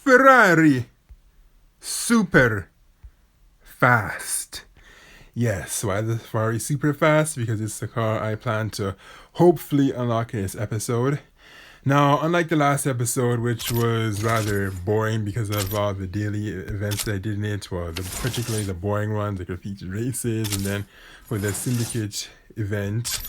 Ferrari super fast. Yes, why the Ferrari super fast? Because it's the car I plan to hopefully unlock in this episode. Now, unlike the last episode, which was rather boring because of all the daily events that I did in it, well, particularly the boring ones, like the featured races, and then for the syndicate event,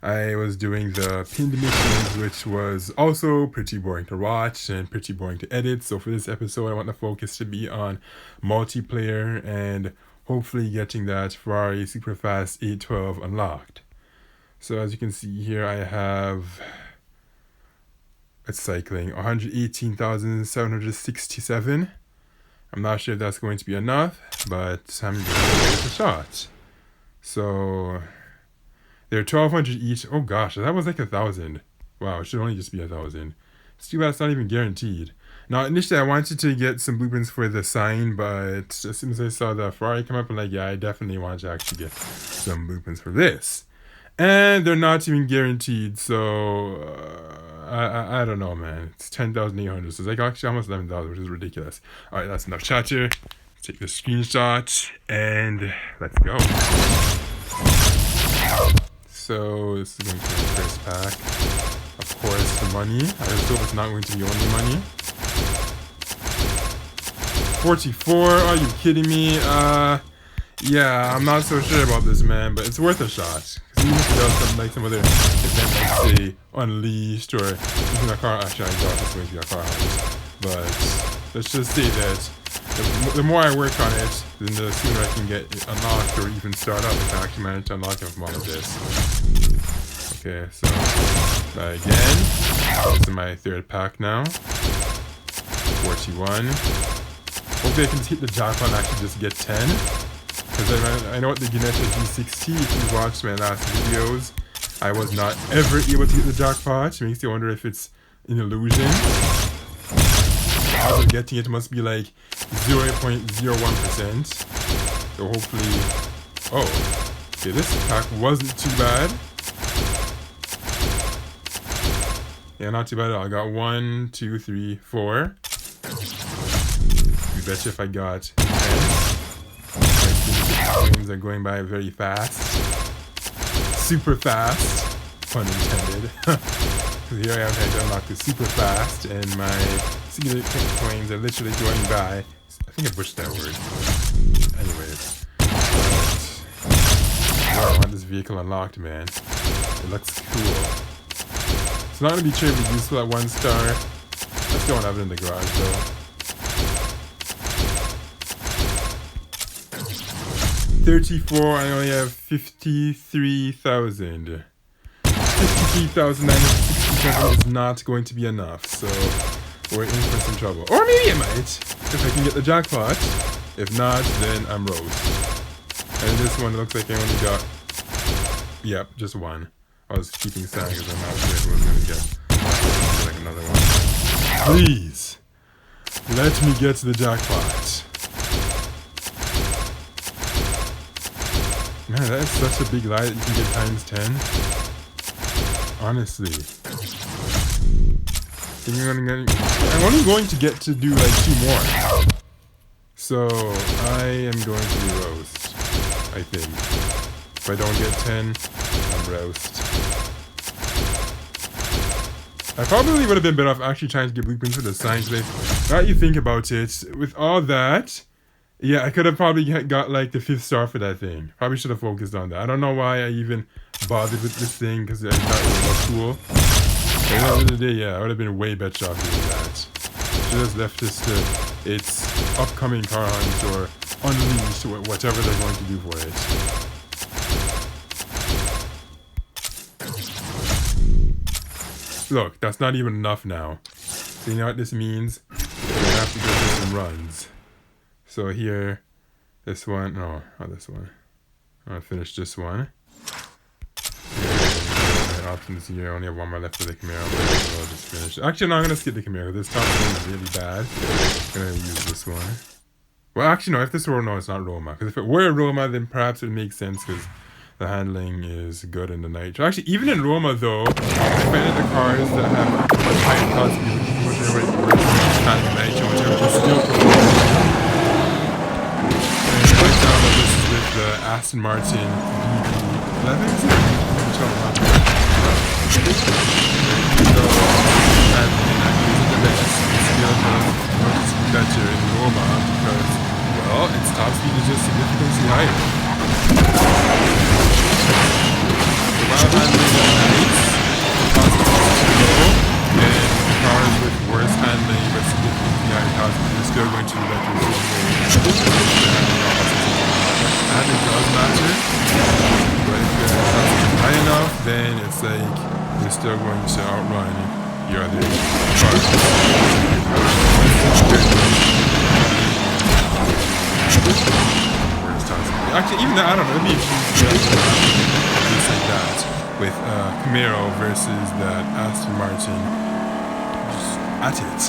I was doing the pinned missions, which was also pretty boring to watch and pretty boring to edit. So for this episode, I want the focus to be on multiplayer and hopefully getting that Ferrari Superfast 812 unlocked. So as you can see here, I have, it's cycling, 118,767. I'm not sure if that's going to be enough, but I'm going to give it a shot. So they're 1,200 each. Oh gosh, that was like 1,000. Wow, it should only just be 1,000. It's too bad it's not even guaranteed. Now, initially I wanted to get some blueprints for the sign, but as soon as I saw the Ferrari come up, I'm like, yeah, I definitely want to actually get some blueprints for this. And they're not even guaranteed, so I don't know, man. It's 10,800, so it's like actually almost 11,000, which is ridiculous. All right, that's enough chatter. Let's take the screenshot and let's go. So this is going to be the first pack. Of course, the money. I just hope it's not going to be only money. 44, are you kidding me? Yeah, I'm not so sure about this, man, but it's worth a shot. Because even if it does something like some other event, like say Unleashed or even a car, actually I doubt it's going to be a car hunt. But let's just say that the more I work on it, then the sooner I can get it unlocked or even start up if I actually manage to unlock it from all of this. Okay, so try again. This is my third pack now. 41. Hopefully I can hit the jackpot and actually just get 10. Because I know what the Gunetta G60, if you watched my last videos, I was not ever able to hit the jackpot. It makes you wonder if it's an illusion. The odds of getting it must be like 0.01%. So hopefully... Oh, okay, this pack wasn't too bad. Yeah, not too bad at all. I got 1, 2, 3, 4. You betcha if I got 10. Games are going by very fast. Super fast. Pun intended. Because here I am trying to unlock the super fast, and my singular coins are literally going by. I think I butchered that word. Anyways. Wow, I want this vehicle unlocked, man. It looks cool. It's not going to be terribly useful at 1 star. I still don't have it in the garage, though. 34, I only have 53,000. 53,967 is not going to be enough, so we're in for some trouble. Or maybe it might, if I can get the jackpot. If not, then I'm roast. And this one looks like I only got, yep, just 1. I was keeping sad because I'm not sure if I was going to get like another one. Please, let me get to the jackpot. Man, that is such a big lie that you can get times 10. Honestly. I'm only going to get to do like 2 more. So, I am going to be roast. I think. If I don't get 10, I'm roast. I probably would have been better off actually trying to get blueprints for the sign today. Now that you think about it, with all that, yeah, I could have probably got like the 5th star for that thing. Probably should have focused on that. I don't know why I even bothered with this thing because I thought it was cool. But at the end of the day, yeah, I would have been way better off doing that. Should have left this to its upcoming car hunt or Unleashed or whatever they're going to do for it. Look, that's not even enough now. So you know what this means? We're going to have to go do some runs. So here, this one, no, not this one. I'm going to finish this one. And options here, I only have 1 more left for the Camaro, so I'll just finish. Actually, no, I'm going to skip the Camaro. This top one is really bad. I'm going to use this one. Well, actually, no, if this were, no, it's not Roma. Because if it were Roma, then perhaps it would make sense, because the handling is good in the nitro. Actually, even in Roma though, I find that the cars that have much higher top speed, when they were worse handling nitro, which are still performing. And for example, this is with the Aston Martin BB11, is it? Which one not there? So, handling isn't the best. It's still much better in Roma because, well, its top speed is just significantly higher. The while handling is nice, the top speed is too low, and cars with worse handling but significantly higher top speed are still going to be better in handling does matter, but if your top speed is high enough, then it's like you're still going to outrun your other cars. Actually, even that, I don't know, maybe just like that with Camaro versus that Aston Martin. Just at it.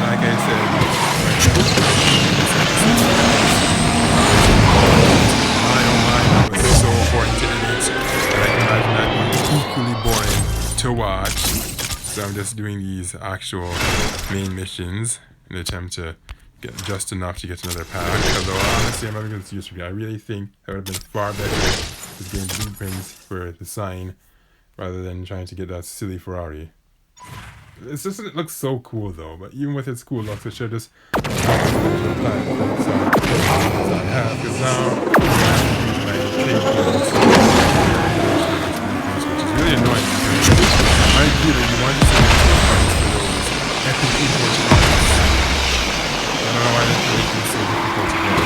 Like I said, that was so important to edit, and I can imagine that being equally boring to watch. So I'm just doing these actual main missions in an attempt to get just enough to get another pack. Although honestly, I'm not going to use it. I really think that would have been far better just getting blueprints for the sign rather than trying to get that silly Ferrari. It's just, it looks so cool though, but even with its cool looks, it should just because now which is really annoying because ideally you want to see for those epic import parts. I don't know why they're making it so difficult to get.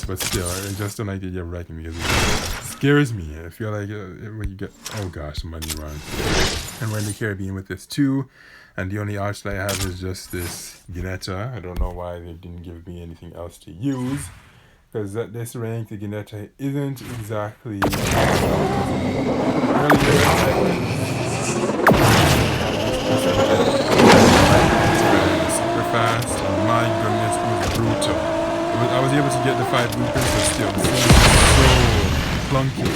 But still, I just don't like the idea of wrecking because it scares me. I feel like when you get, oh gosh, money run. And we're in the Caribbean with this too, and the only option I have is just this Ginetta. I don't know why they didn't give me anything else to use, because at this rank, the Ginetta isn't exactly super fast. And my goodness, it was brutal. I was able to get the 5 blueprints, but still, this is so clunky.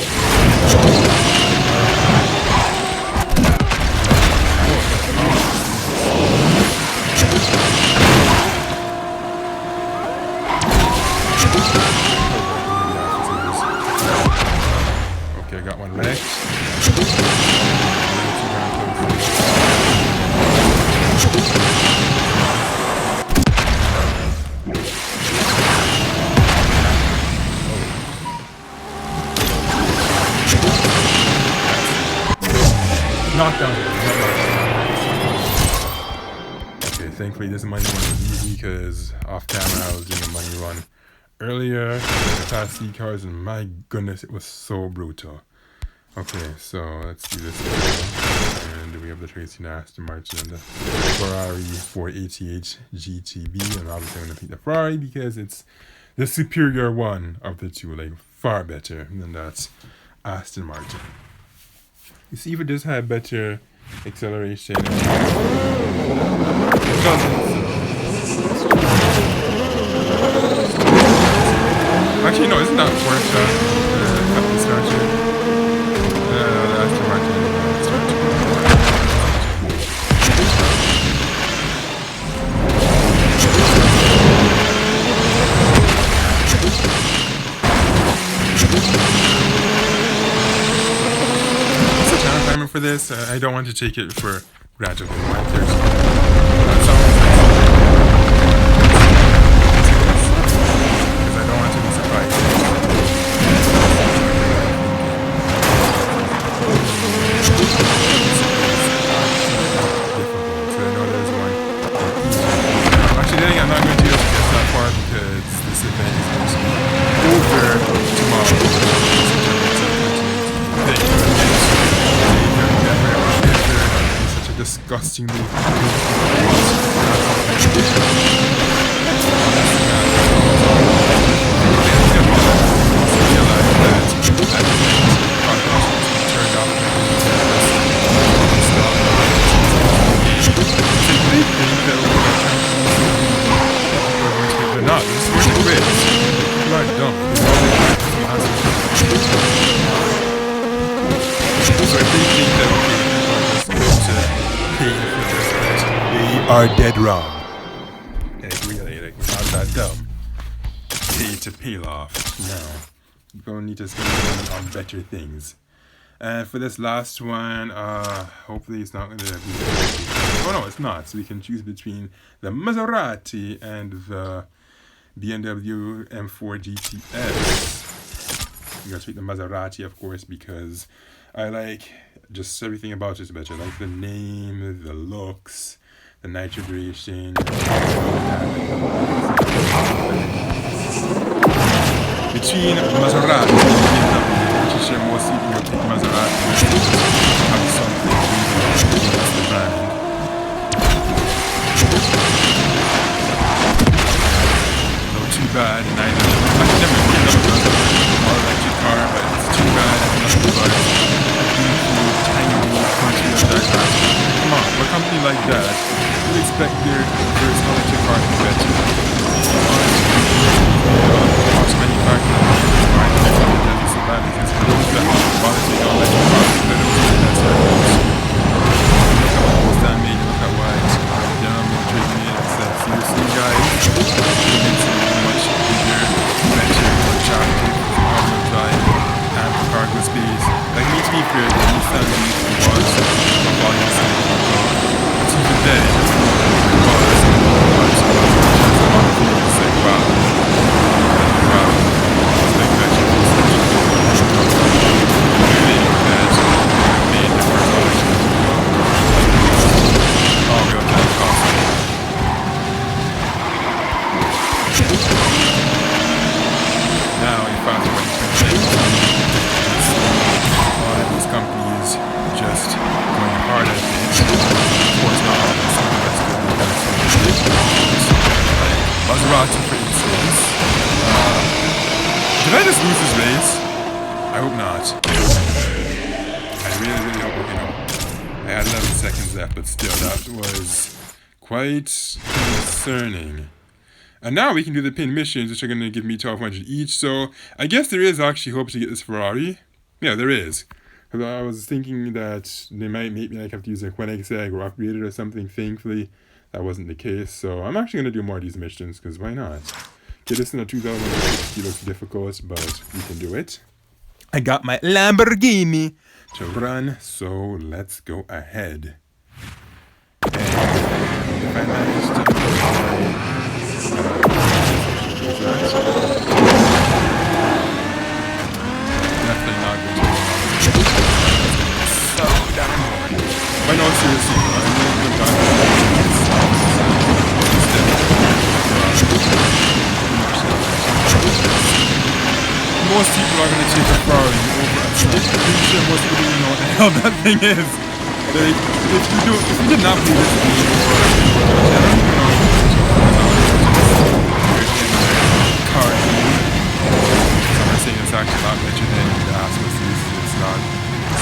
Okay, I got one left. Knockdown. Okay, thankfully this money run was easy because off camera I was doing a money run earlier with the Class C cars, and my goodness, it was so brutal. Okay, so let's do this again. And we have the Tracy Aston Martin and the Ferrari 488 GTB. And obviously I'm going to pick the Ferrari because it's the superior one of the two, like far better than that Aston Martin. You see if it does have better acceleration. It doesn't. Actually, no, it's not worth that. Captain Starship. Aston Martin started. What's the time timer for this? I don't want to take it for granted. That's always because I don't want to be surprised. I'm not going to get that far because this event is going to be over tomorrow. It's such a disgustingly not. This is where the quiz. People are dumb. So if they think that people are just going to pay for this, they are dead wrong. Like really, like we're not that dumb. Pay to pay off. No. You're going to need to spend on better things. And for this last one, hopefully it's not going to be... Oh no, it's not. So we can choose between the Maserati and the BMW M4 GTS. I'm going to take the Maserati, of course, because I like just everything about it better. I like the name, the looks, the nitrodation. Between Maserati and BMW, which is mostly going to take Maserati, have something against the brand. Too bad, and I never picked up an electric car, but it's too bad. Nothing but a beautiful, tiny, crunchy like that. Come on, for a company like that, you expect their electric car to be better. Watch manufacturing this car, and it's not that so bad. It's those that quality electric cars that are that's how it goes. What's that made? Look at what General Motors made. It's that seriously, guys. Cargo space. Like me to be fair, the Nissan Leaf was a volume size but even then it was a lot of things like wow. It's like that you made the first option. Oh my god, that's awesome. Now you found the companies just going hard at it. Of course, not all of some that's good. Like Maserati, for instance. Did I just lose this race? I hope not. I really hope, I had 11 seconds left, but still, that was quite concerning. And now we can do the pin missions, which are going to give me 1,200 each. So I guess there is actually hope to get this Ferrari. Yeah, there is. Because I was thinking that they might make me have to use a Koenigsegg or upgrade it or something. Thankfully, that wasn't the case. So I'm actually going to do more of these missions, because why not? Okay, this in a 2060 looks difficult, but we can do it. I got my Lamborghini to run, so let's go ahead. And if I manage to... definitely not going to be so damn. But no, seriously, I really got it. most people are going to take a Ferrari over a Asphalt. I'm pretty sure most people don't know what the hell that thing is. Like, if you did not play this game, I don't even know car game. So I'm saying it's actually a lot better than the Asphalt series. It's not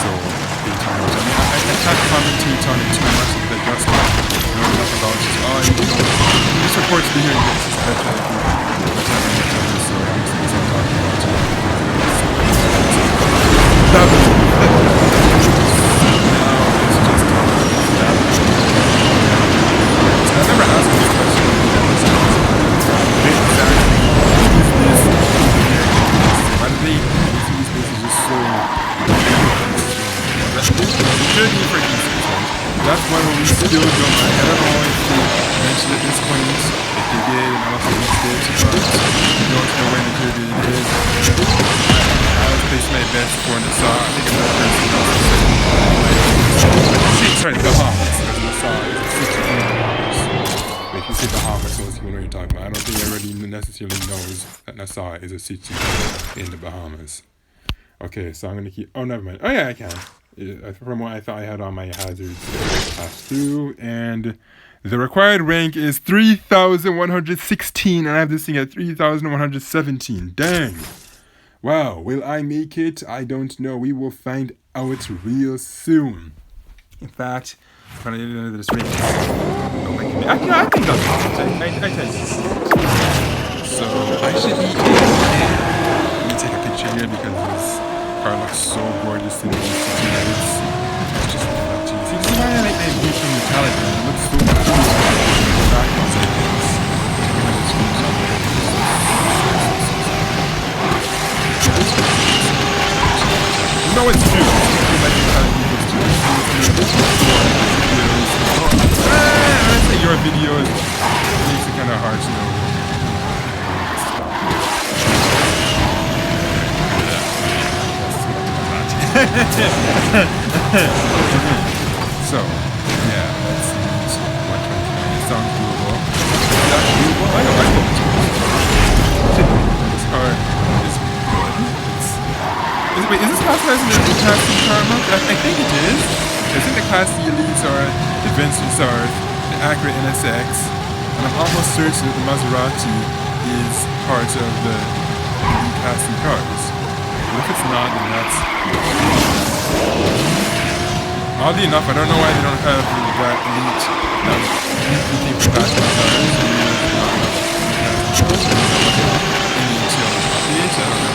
so big on it. I mean, I can't commentate on it too much because I just don't know enough about it. Oh, you know, this reports the hearing this is better than so I'm talking about it. That was I never asked this question. Why do they see these places just so that's why we still don't know. I don't know if they mentioned at this point. If they did, and I don't think they did, but we don't know when the period it is. I was placing my best for the saw. I think another person also said sorry, the Bahamas. Because the saw is a 60 Bahamas. If you say Bahamas, most people know what you're talking about. I don't think everybody necessarily knows that Nassau is a city in the Bahamas. Okay, so I'm gonna keep. Oh, never mind. Oh yeah, I can. From what I thought I had on my hazards, pass through, and the required rank is 3,116, and I have this thing at 3,117. Dang! Wow, will I make it? I don't know. We will find out real soon. In fact, I'm gonna get into this rank. Oh my goodness! I think that's awesome. I tend to. So I should be. Let me take a picture here because this car looks so gorgeous in these city lights. It's just love to see. This is why I like my view from the Caliban. It looks so cool. Back inside this. No, it's true. I say your videos makes it kind of hard to know. So, yeah, let's see. 129. It sounds doable. Is that doable? I know, this car is good. Wait, is this classified as the Class C car mode? I think it is. I think the Class C Elites are the Vincents are the Acura NSX. And I'm almost certain that the Maserati is part of the Class C cars. But if it's not, then that's... Oddly enough, I don't know why they don't have that Elite that we think for Class C cars. Any details updates, I don't know.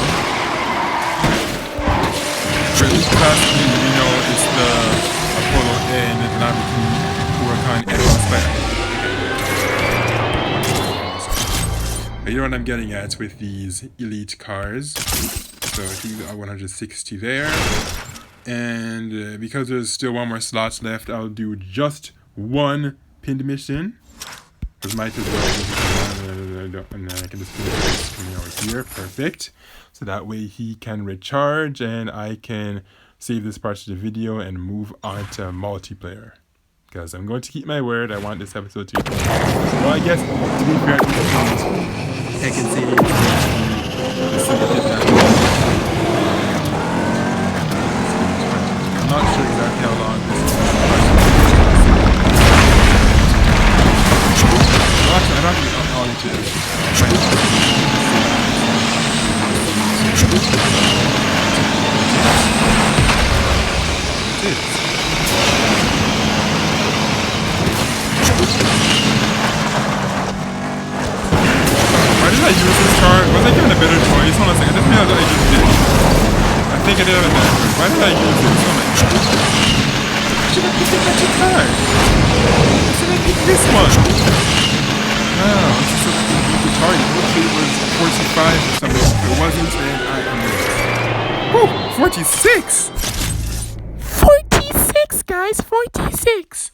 For at least Class B, we know it's the Apollo N and the Lamborghini Huracan N. You know what I'm getting at with these Elite cars. So I think the 160 there. And because there's still one more slot left, I'll do just one pinned mission. Because might as well. And then I can just put it over here. Perfect. So that way he can recharge and I can save this part of the video and move on to multiplayer. Because I'm going to keep my word. I want this episode to be... Well, I guess to be fair, I can say I'm not sure exactly how long this is. Well, actually, I'm not going to be on it. Why did I use this car? Was I given a better choice? Hold on a second. This video that I just did. I think I did have a better choice. Why did I use this? Oh my god. I should have picked a better car. Why should I pick this one? Oh, this is so retarded. Hopefully it was 45 or something. If it wasn't, then I am losing. Woo! 46! 46, guys! 46!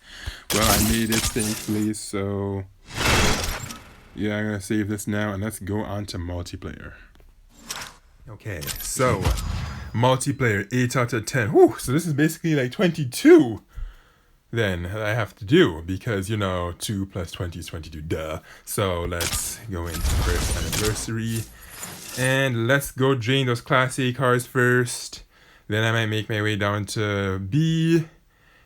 Well, I made it safely, so... Yeah, I'm gonna save this now, and let's go on to multiplayer. Okay, so... multiplayer, 8 out of 10. Whew, so this is basically like 22 then I have to do, because, you know, 2 plus 20 is 22, duh. So let's go into first anniversary. And let's go drain those Class A cars first. Then I might make my way down to B.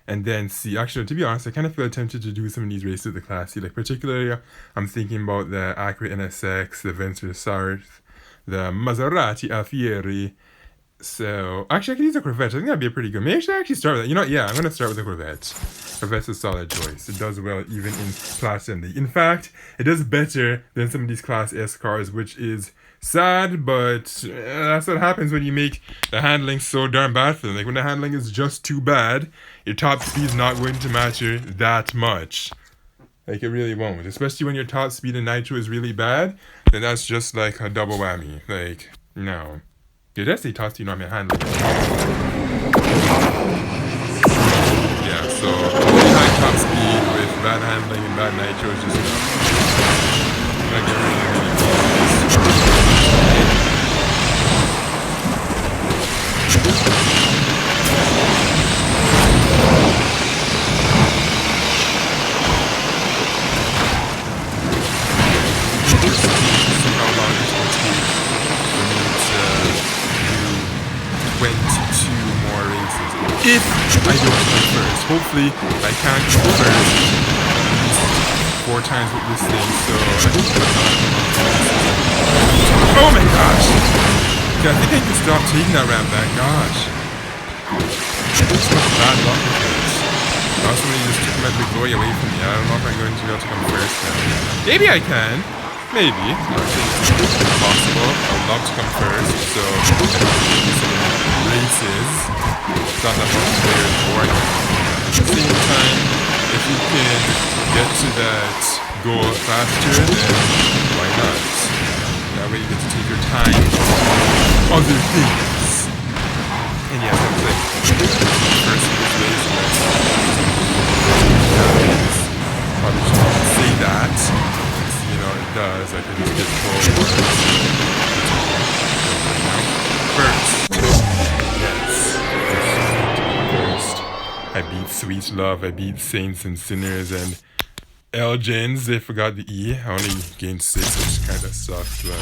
And then C. Actually, to be honest, I kind of feel tempted to do some of these races with the Class C. Like, particularly, I'm thinking about the Acura NSX, the Venture Sarth, the Maserati Alfieri. So, actually, I can use a Corvette. I think that'd be a pretty good. Maybe I should actually start with that. You know what? Yeah, I'm going to start with the Corvette. Corvette's a solid choice. It does well even in Class M. In fact, it does better than some of these Class S cars, which is sad, but that's what happens when you make the handling so darn bad for them. Like, when the handling is just too bad, your top speed's not going to matter that much. Like, it really won't. Especially when your top speed in nitro is really bad, then that's just like a double whammy. Like, no. Yeah, that's the top speed, not my handling. Yeah, so high top speed with bad handling and bad nitro is just enough. I'm gonna get rid of if I don't come first. Hopefully, I can come first 4 times with this thing, so I think oh my gosh! Yeah, I think I can stop taking that ramp back, gosh. It's such bad luck with this. Also, when you just took my big glory away from me, I don't know if I'm going to be able to come first now. Maybe I can. Maybe. I think it's possible. I would love to come first, so I don't have to do some races. It's not that much player is boring. At the same time, if you can get to that goal faster, then why not? That way you get to take your time on other things. And yes, I was like, first in this race, probably shouldn't say that. You know, it does. I can just get forward. First. Yes. First. I beat Sweet Love, I beat Saints and Sinners, and Elgins, they forgot the E. I only gained 6, which kind of sucks, but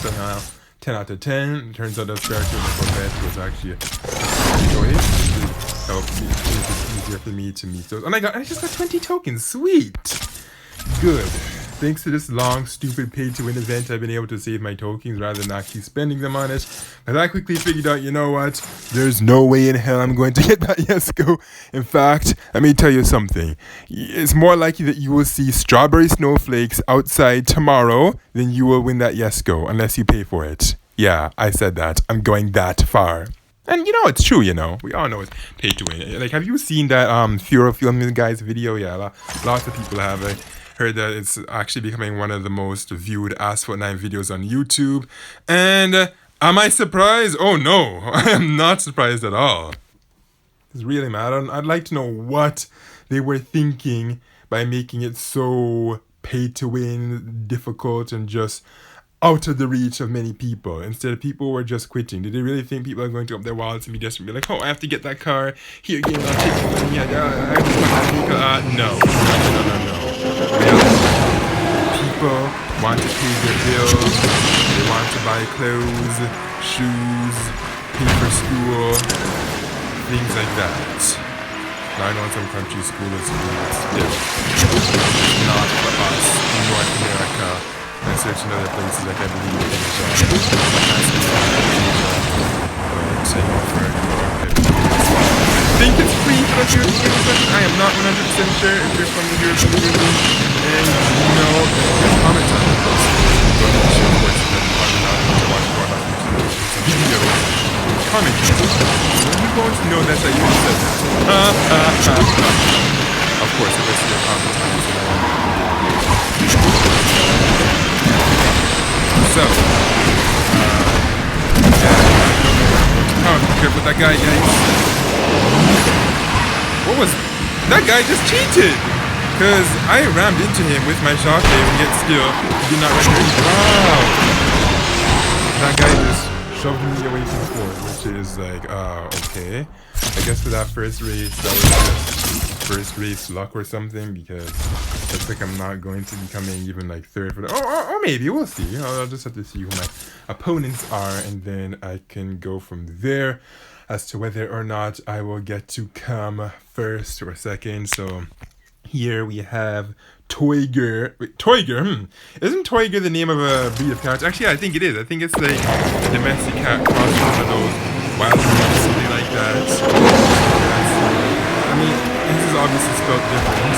somehow 10 out of 10. Turns out that character in the Corvette was actually a choice. It helped me. It was easier for me to meet those. Oh my god, I just got 20 tokens. Sweet! Good. Thanks to this long, stupid pay-to-win event, I've been able to save my tokens rather than actually spending them on it. But I quickly figured out, you know what? There's no way in hell I'm going to get that Yesco. In fact, let me tell you something. It's more likely that you will see strawberry snowflakes outside tomorrow than you will win that Yesco, unless you pay for it. Yeah, I said that. I'm going that far. And you know, it's true, you know. We all know it's pay to win. Like, have you seen that Furo Filming Guy's video? Yeah, lots of people have. I heard that it's actually becoming one of the most viewed Asphalt 9 videos on YouTube. And am I surprised? Oh no, I am not surprised at all. It's really mad. I'd like to know what they were thinking by making it so pay to win, difficult, and just out of the reach of many people. Instead of people were just quitting. Did they really think people are going to up their wallets and be desperate and be like, oh, I have to get that car. Here, game, I'll take it. No. People want to pay their bills. They want to buy clothes, shoes, pay for school, things like that. Now, I know in some countries school is free, but still not for us in North America. And certain other places, like I believe in Asia. I think it's free for the European Union. I am not 100% sure if you're from the European Union. And you know, comment on it. But I'm sure, of course, that you probably not to watch more about this video. Comment on it. So you won't know that I even said that. Of course, if I see your comment on it, then I won't. So, yeah, oh, be careful with that guy, yikes. What was, that guy just cheated! Because I rammed into him with my shockwave and yet still, he did not render any, wow! That guy just shoved me away from the floor, which is like, okay. I guess for that first race, that was just first race luck or something, because looks like I'm not going to be coming even like third for the, or maybe we'll see. I'll just have to see who my opponents are, and then I can go from there as to whether or not I will get to come first or second. So here we have Toiger. Wait, Toiger? Isn't Toiger the name of a breed of cats? Actually, I think it is. I think it's like a domestic cat crossed with one of those wild cats, something like that. I mean, this is obviously spelled different.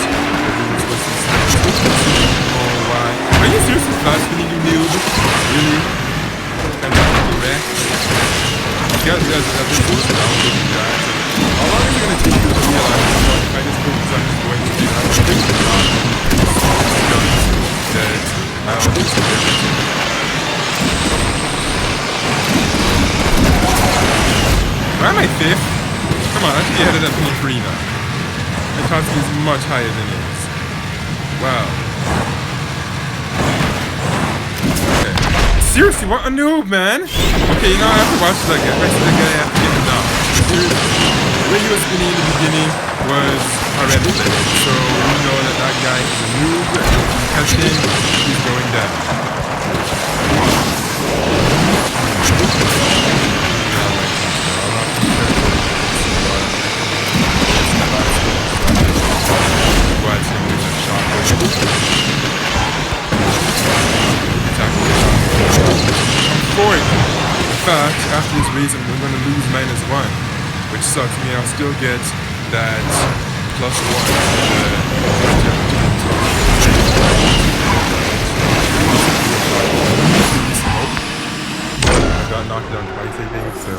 Oh, why? Are you seriously blaspheming, you noob? Really? I'm not correct. You guys have this list now, that. How long is it going to take you to realize if I just focus on just going to do that? I think it's not. That I'll do some everything. Why am I fifth? Come on, I should be ahead of that P3 now. My Kotsky is much higher than it is. Wow. Okay. Seriously, what a noob, man! Okay, you know, I have to watch that guy. If I see that guy, I have to get him down. Seriously. The way he was spinning in the beginning was horrendous. So we know that that guy is a noob, and if you catch him, he's going down. In fact, after this race, I'm going to lose -1, which sucks. I mean, I'll still get that +1. I got knocked down twice, I think, so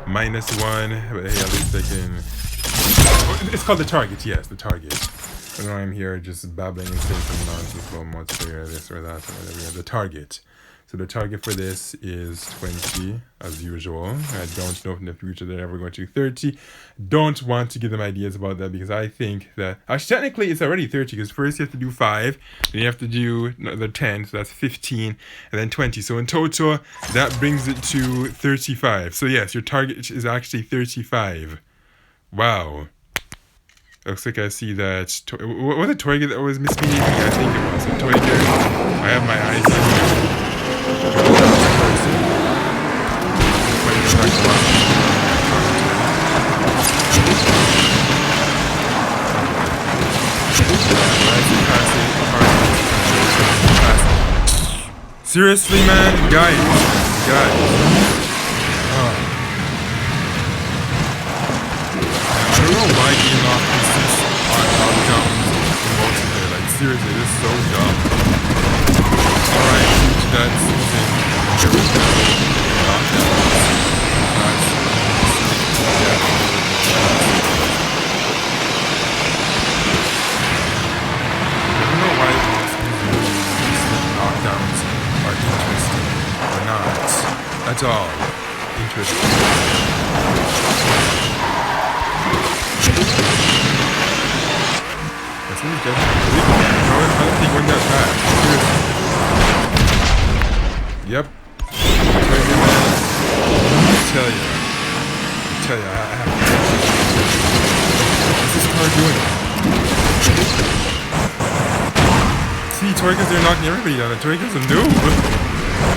-1. But hey, at least I can. It's called the target, yes, the target. I know I'm here just babbling and saying some nonsense about multiplayer, this or that, or whatever. Yeah, the target. So the target for this is 20, as usual. I don't know if in the future they're ever going to 30. Don't want to give them ideas about that, because I think that... Actually, technically, it's already 30, because first you have to do 5, then you have to do the 10, so that's 15, and then 20. So in total, that brings it to 35. So yes, your target is actually 35. Wow. Looks like I see that... Was it Toiger that was misleading me? I think it was. So Toiger, I have my eyes on you. Seriously, man? Guys. Oh. I don't know why Gameloft insists on knockdowns in multiplayer. Like, seriously, this is so dumb. Alright, that season, there was no knockdowns. I don't know why these knockdowns are interesting or not at all interesting. That seems definitely I don't think one got back. Yep. I tell you, I have to. What's this car doing? See, Toiger's there knocking everybody down. Toiger's a noob.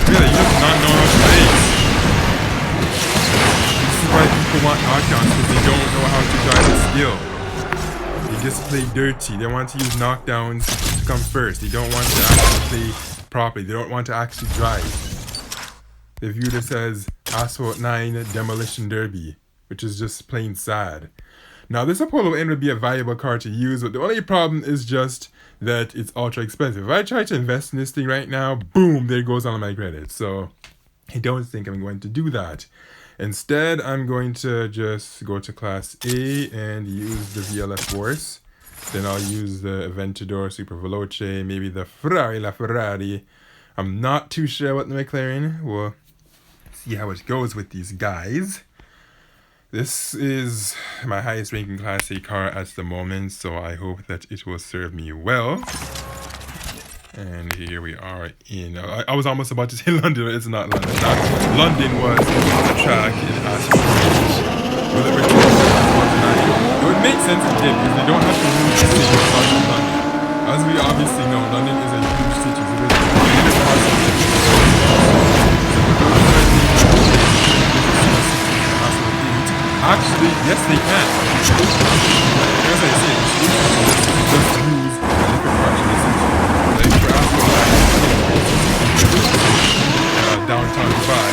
Really, he does not know how to race. This is why people want knockdowns, because they don't know how to drive with skill. They just play dirty. They want to use knockdowns to come first. They don't want to actually play properly. They don't want to actually drive. They view this as Asphalt 9 Demolition Derby, which is just plain sad. Now, this Apollo N would be a valuable car to use, but the only problem is just that it's ultra expensive. If I try to invest in this thing right now, boom, there goes all of my credits. So I don't think I'm going to do that. Instead, I'm going to just go to Class A and use the VLF Force. Then I'll use the Aventador Super Veloce, maybe the Ferrari. I'm not too sure about the McLaren. We'll see how it goes with these guys. This is my highest ranking Class A car at the moment, so I hope that it will serve me well. And here we are in... I was almost about to say London, but it's not London. London was the track in Asphalt. Will it return to Asphalt 9? It would make sensitive because they don't have to move the same part of London. As we obviously know, London is a huge city. So there's many parts of it. Actually, yes, they can. As I say, just use a different part of the city. Like for Asphalt, downtown Dubai,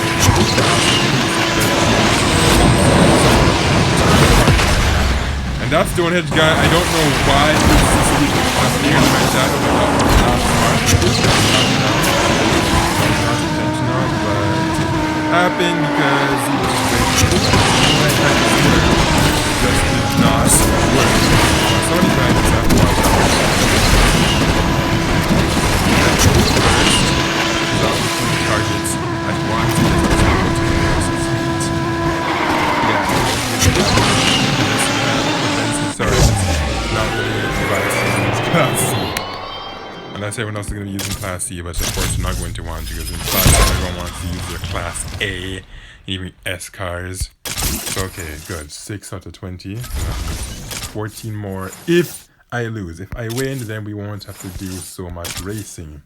and that's Stonehenge guy. I don't know why this is near my shadow, but not smart. Not intentional, but it happened because he was just did not work. Somebody tried to have to watch out. Targets at once. Unless everyone else is going to be using Class C, but of course you're not going to want to, because in Class C everyone wants to use their Class A, even S cars. So okay, good. 6 out of 20. 14 more if I lose. If I win, then we won't have to do so much racing.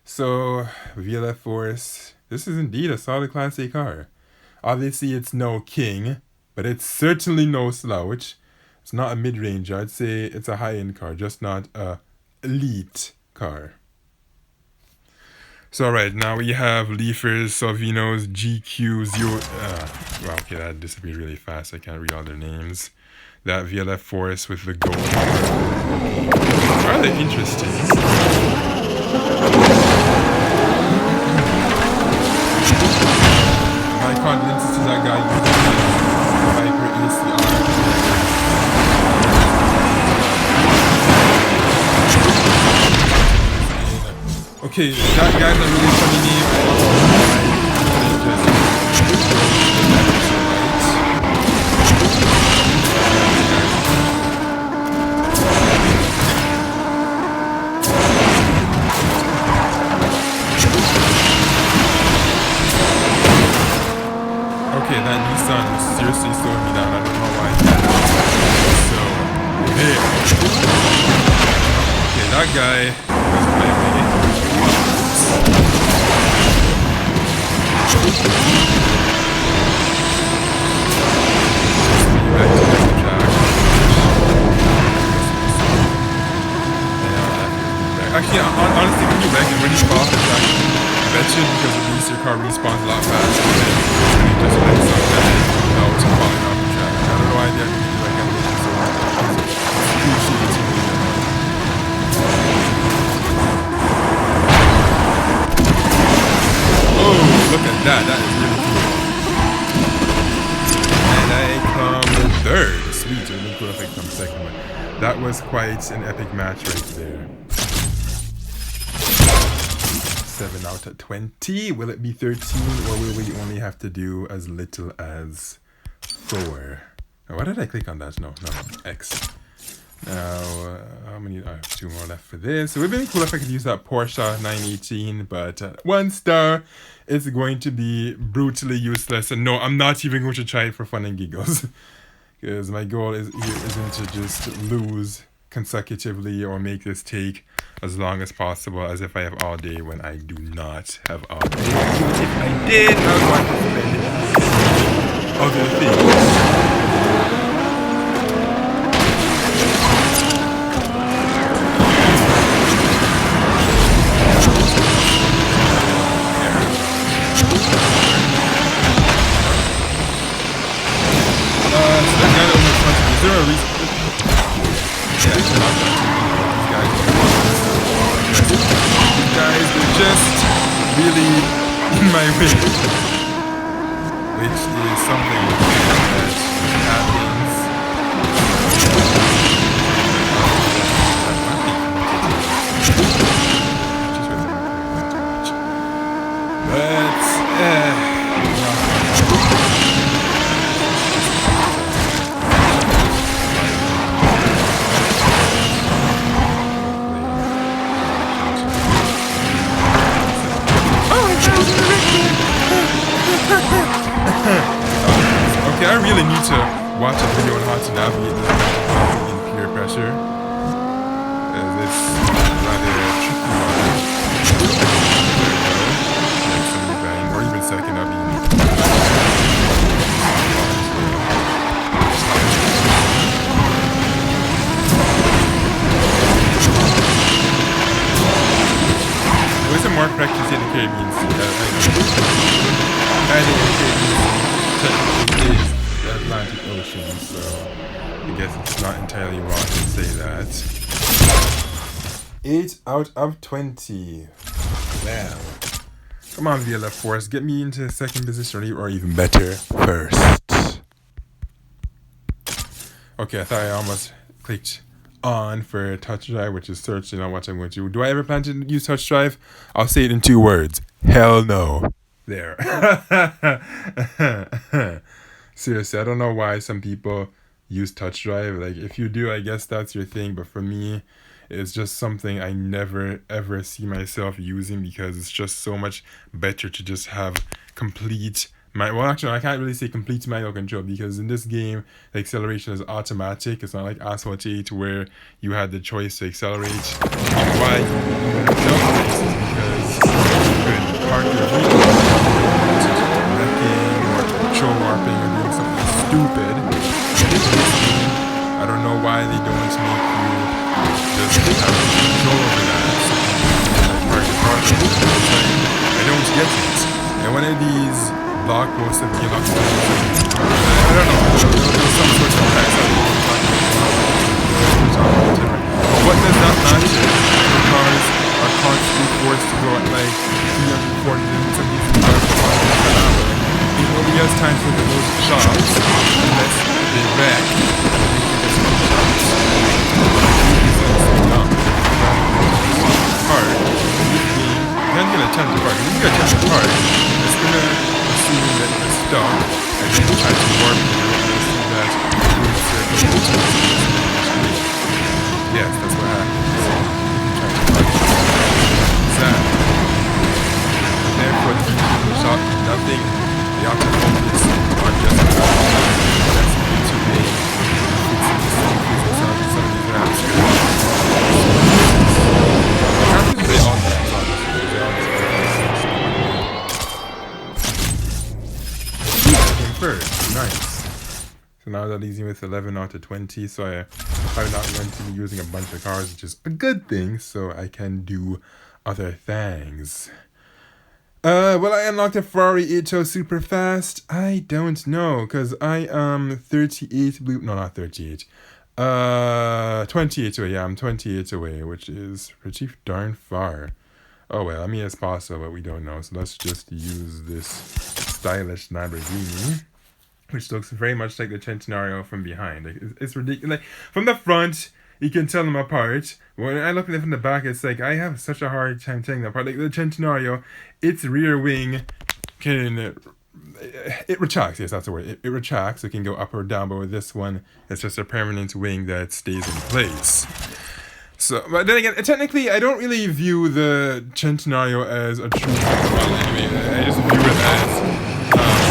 So, VLF Force. This is indeed a solid Class A car. Obviously, it's no king, but it's certainly no slouch. It's not a mid-range. I'd say it's a high-end car, just not a elite car. So, alright, now we have Leafers, Salvinos, GQ0. Well, okay, that disappeared really fast. I can't read all their names. That VLF Force with the gold. Rather interesting. My condolences to that guy using Viper ACR. Okay, that guy's a really funny name. Okay, that Nissan was seriously slowing me down. I don't know why. So, hey. Okay, that guy was playing. Actually, honestly, when you back and when you fall off the track, I bet you because at least your car respawns a lot faster than when you just like something out falling off the track. I don't know why they have to do like animation so much. Oh, look at that. That is really cool. And I come third. Sweet. It would be cool if I come second. But that was quite an epic match right there. 7 out of 20. Will it be 13, or will we only have to do as little as 4? Now, why did I click on that? No, X. Now, how many? I have 2 more left for this. It would be cool if I could use that Porsche 918, but 1 star is going to be brutally useless. And no, I'm not even going to try it for fun and giggles, because my goal isn't to just lose consecutively or make this take as long as possible, as if I have all day when I do not have all day. If I did, I would want to spend it other things. Is there a reason? Yeah, it's not that. These guys are just really in my way, which is something that happens. Okay, I really need to watch a video on how to navigate this in peer pressure. It's rather tricky one. Next time bang, or even second up. With some more practice in the Caribbean Sea, and in the Caribbean Sea technically is the Atlantic Ocean, so I guess it's not entirely wrong to say that. 8 out of 20. Wow. Come on, VLF Force, get me into second position or even better first. Okay, I thought I almost clicked on for touch drive, which is searching on what I'm going to do. Do I ever plan to use touch drive? I'll say it in 2 words. Hell no. There. Seriously, I don't know why some people use touch drive. Like, if you do, I guess that's your thing. But for me, it's just something I never ever see myself using because it's just so much better to just have complete well, actually, I can't really say complete manual control because in this game, the acceleration is automatic. It's not like Asphalt 8 where you had the choice to accelerate. Why? Because you could park your vehicle, wrecking or show warping or doing something stupid. I don't know why they don't make you just have control over that. So park your car. I don't get it. And one of these blog posts of Gameloft. I don't know. There's some sort of text that we're talking about. But what does that matter? The cars are constantly forced to go at like 300, 400, and some of these cars are per hour. It only has time for those shops unless they wreck. You're not gonna attempt to park. If you get a chance to park, it's gonna assume that you're stuck, and then try to warp you, and assume that you're circle. Yes, that's what happens. You try to park. Exactly. And therefore, the shop nothing. The autofocus on just that's to be fixing the same physics on some of these apps. I have to say all that. First, nice. So now that leaves me with 11 out of 20. So I'm not going to be using a bunch of cars, which is a good thing. So I can do other things. Will I unlock the Ferrari 8 super fast? I don't know, because I am 38 blue. No, not 38. 28 away. Yeah, I'm 28 away, which is pretty darn far. Oh well, I mean it's possible, but we don't know. So let's just use this stylish Lamborghini, which looks very much like the Centenario from behind. Like, it's ridiculous. Like, from the front, you can tell them apart. When I look at it from the back, it's like I have such a hard time telling them apart. Like the Centenario, its rear wing it retracts. Yes, that's the word. It retracts. It can go up or down. But with this one, it's just a permanent wing that stays in place. So, but then again, technically, I don't really view the Centenario as a true model anyway. I just view it as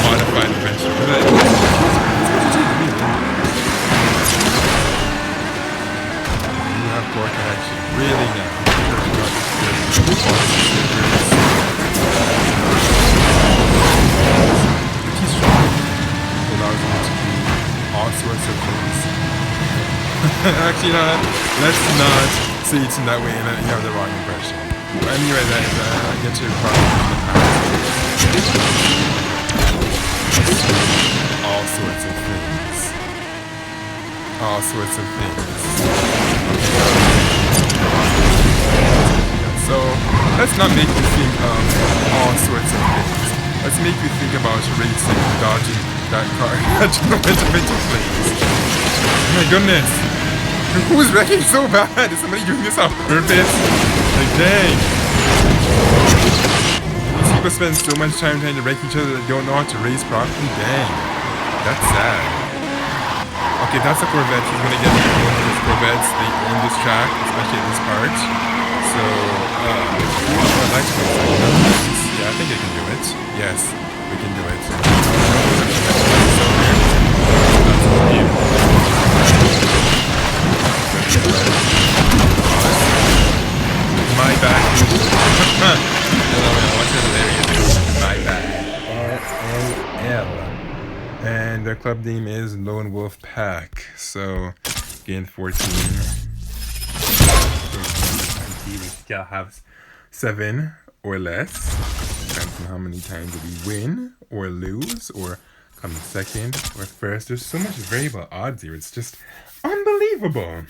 modified adventure. You have poor connection. Really now. Pretty strong. It allows you to do all sorts of things. Actually, let's not say it in that way and you have the wrong impression. Anyway, I get to all sorts of things. All sorts of things. So, let's not make you think of all sorts of things. Let's make you think about racing, dodging that car that you went into place. Oh my goodness. Who's wrecking so bad? Is somebody doing this on purpose? Like, dang. These people spend so much time trying to wreck each other that don't know how to race properly. Dang. That's sad. Okay, that's a Corvette. He's gonna get one of his Corvettes in this track, especially at this part. So, I'd like to go second. Yeah, I think I can do it. Yes, we can do it. So, that's And their club name is Lone Wolf Pack. So gain 14. We still have 7 or less. Depends on how many times we win or lose or come second or first. There's so much variable odds here. It's just unbelievable.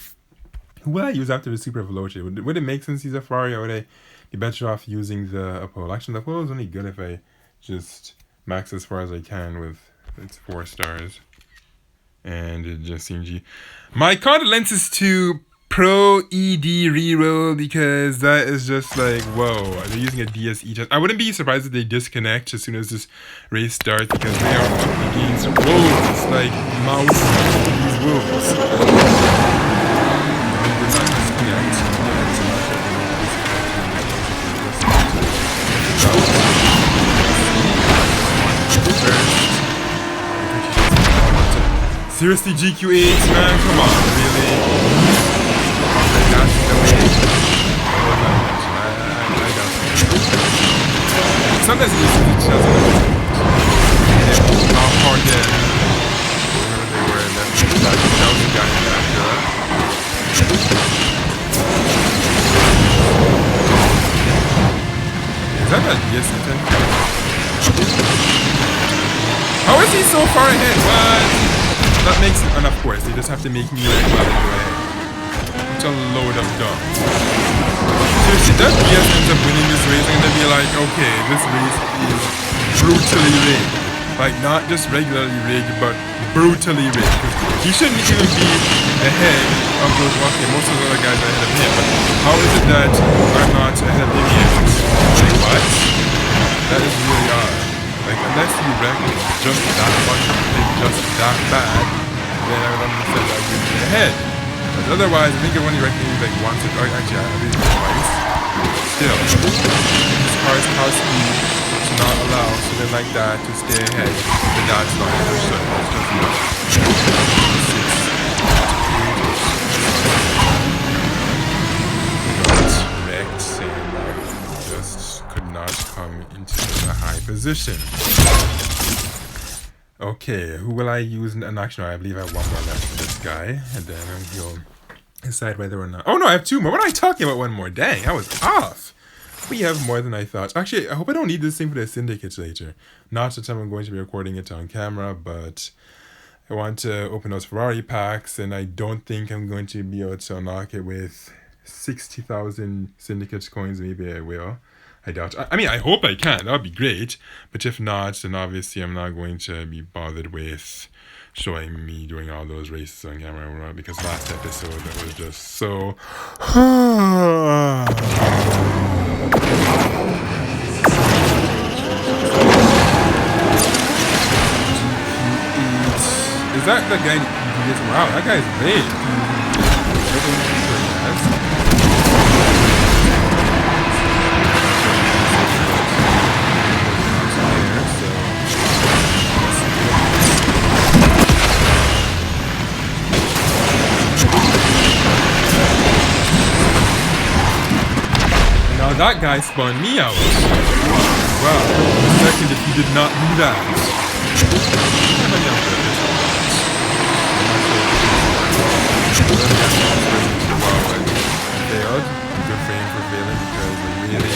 Who will I use after the Super Veloce? Would it make sense to use a Ferrari, or would I be better off using the Apollo? Actually, the Apollo is only good if I just max as far as I can with its 4 stars. And it just seems my condolences to Pro ED Reroll, because that is just like, whoa, they're using a DSE test. I wouldn't be surprised if they disconnect as soon as this race starts, because they are up against wolves, like mouse these wolves. Seriously, GQ8, man, come on, really? That's the way. I sometimes it used to be just how hard then. Wherever they were, and that was the guy in that. Is that a yes-intent? How is he so far ahead? What? That makes it, and of course, they just have to make me like, well, go ahead. It's a load of dumb. Seriously, that BS ends up winning this race, and they'll be like, okay, this race is brutally rigged. Like, not just regularly rigged, but brutally rigged. He shouldn't even be ahead of those, okay, most of the other guys are ahead of him, but how is it that I'm not ahead of him yet? Like, what? That is really odd. Like, unless you reckon just that much, just that bad, then I would understand that you'd be ahead. But otherwise, I think it only recognizes like once or actually I did it twice. Still, this car's house speed to not allow something like that to stay ahead. But that's not understood. That's just not. 6, 8. Wrecked, saying that just could not come into a high position. Okay, who will I use in action? I believe I have 1 more left for this guy, and then he'll decide whether or not. Oh no, I have 2 more. What am I talking about? 1 more? Dang, I was off. We have more than I thought. Actually, I hope I don't need this thing for the syndicates later. Not that I'm going to be recording it on camera, but I want to open those Ferrari packs, and I don't think I'm going to be able to unlock it with 60,000 syndicates coins. Maybe I will. I doubt. I mean, I hope I can. That would be great. But if not, then obviously I'm not going to be bothered with showing me doing all those races on camera, because last episode that was just so. Is that the guy? Wow, that guy's big. That guy spun me out. Wow, a second if he did not do that. Failed. Good for him for failing, because we really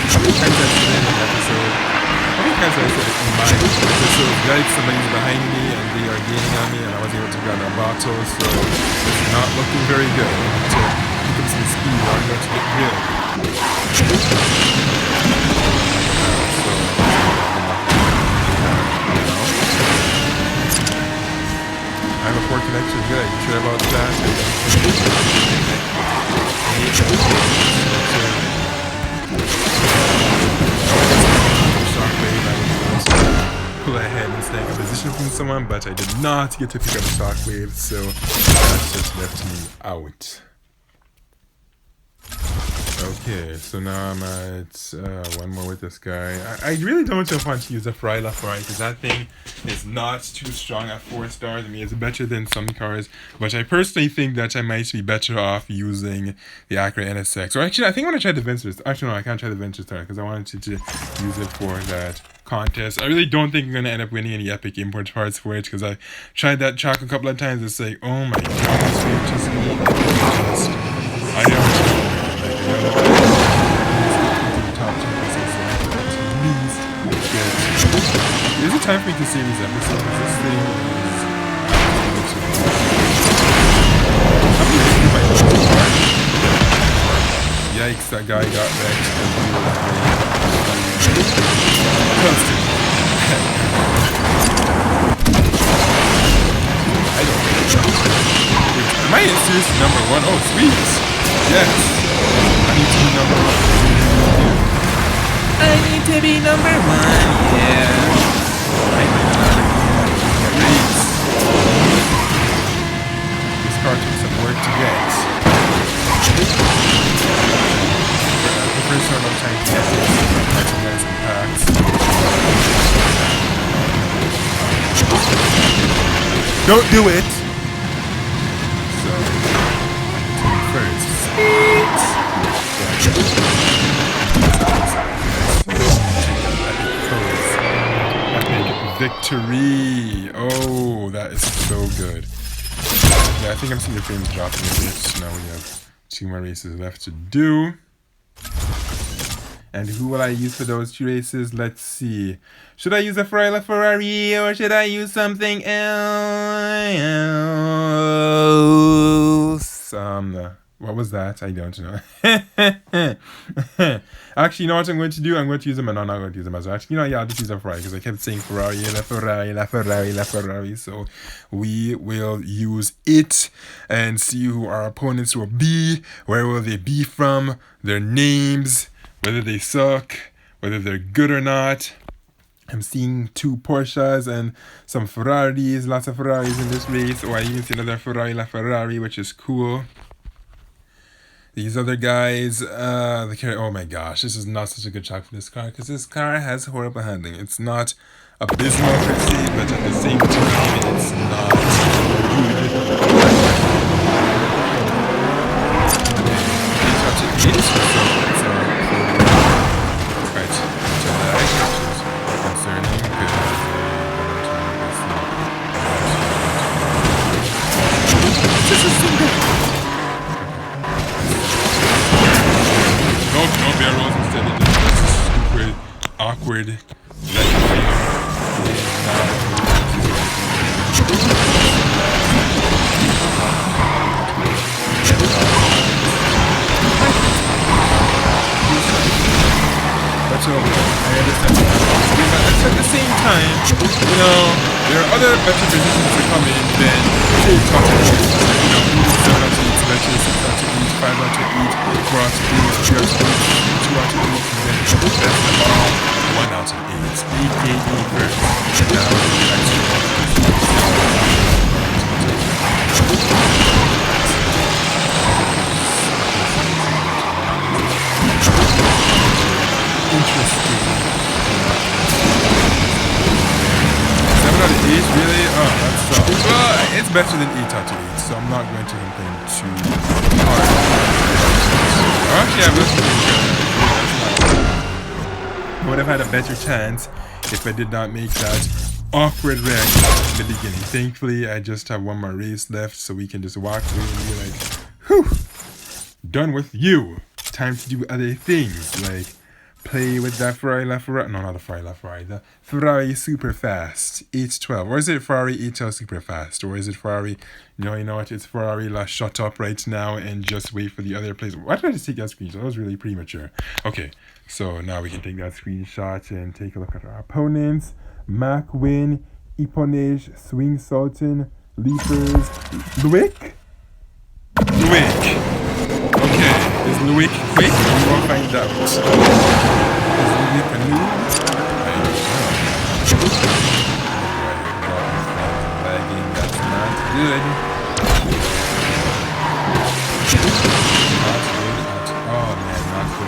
how many times I said in an episode? How many times I said it in my episode? Like somebody's behind me and they are gaining on me, and I wasn't able to grab a bottle, so it's not looking very good. I need to pick up some speed or I'm going to get grilled. I have a poor connection. Good. You sure about that? Pull ahead and snag a position from someone, but I did not get to pick up Shockwave, so that just left me out. Okay, so now I'm at one more with this guy. I really don't want to use a Ferrari LaFerrari because that thing is not too strong at 4 stars. I mean, it's better than some cars, but I personally think that I might be better off using the Acura NSX. Or actually, I think I want to try the Vintage. Actually, no, I can't try the Vintage Star because I wanted to use it for that contest. I really don't think I'm going to end up winning any epic import parts for it because I tried that track a couple of times. It's like, oh my goodness, I don't know. Is it time for me to see these episodes? This thing is yikes, that guy got wrecked because we were close to me. I don't know. Am I seriously number 1? Oh, sweet! Yes! I need to be number 1. I need to be number 1, yeah. This car took some work to get. The first one I'm trying to get is merchandise and packs. Don't do it! So, first. Victory! Oh, that is so good. Yeah, I think I'm seeing the frames dropping a bit. Now we have 2 more races left to do. And who will I use for those 2 races? Let's see. Should I use a Ferrari or should I use something else? What was that? I don't know. Actually, you know what I'm going to do? I'm going to use them, and I'm not going to use them as well. Actually, you know, yeah, I'll just use a Ferrari because I kept saying Ferrari, La Ferrari, La Ferrari, La Ferrari. So we will use it and see who our opponents will be. Where will they be from? Their names, whether they suck, whether they're good or not. I'm seeing 2 Porsches and some Ferraris, lots of Ferraris in this race. Or I even see another Ferrari, La Ferrari, which is cool. These other guys, oh my gosh, this is not such a good track for this car because this car has horrible handling. It's not abysmal per se, but at the same time, it's not awkward. But I understand. But at the same time, you know, there are other better positions to come in than say talking about, you know, 7 out of 8 matches, 6 out of 8, 5 out of 8, 4 out of 8, 3 out of 8, 2 out of 8, and then best of all, 1 out of 8, aka first. Now, interesting. 7 out of 8, really? Oh, that sucks. Well, it's better than 8 out of 8, so I'm not going to complain too hard. Actually, I would have had a better chance if I did not make that awkward wreck in the beginning. Thankfully, I just have 1 more race left, so we can just walk away and be like, whew, done with you. Time to do other things, like play with that Ferrari LaFerrari. No, not the Ferrari LaFerrari. The Ferrari Super Fast 812. Or is it Ferrari 812 Super Fast? Or is it Ferrari... No, you know what? It's Ferrari La Shut Up right now and just wait for the other place. Why did I just take that screenshot? That was really premature. Okay, so now we can take that screenshot and take a look at our opponents. Mac Win, Iponage, Swing Sultan, Leapers, Luick? Luick. Okay, is Luick quick? We will find out. Is Luick a noob? I don't know. Lagging, that's not good. Not good at all, man, not good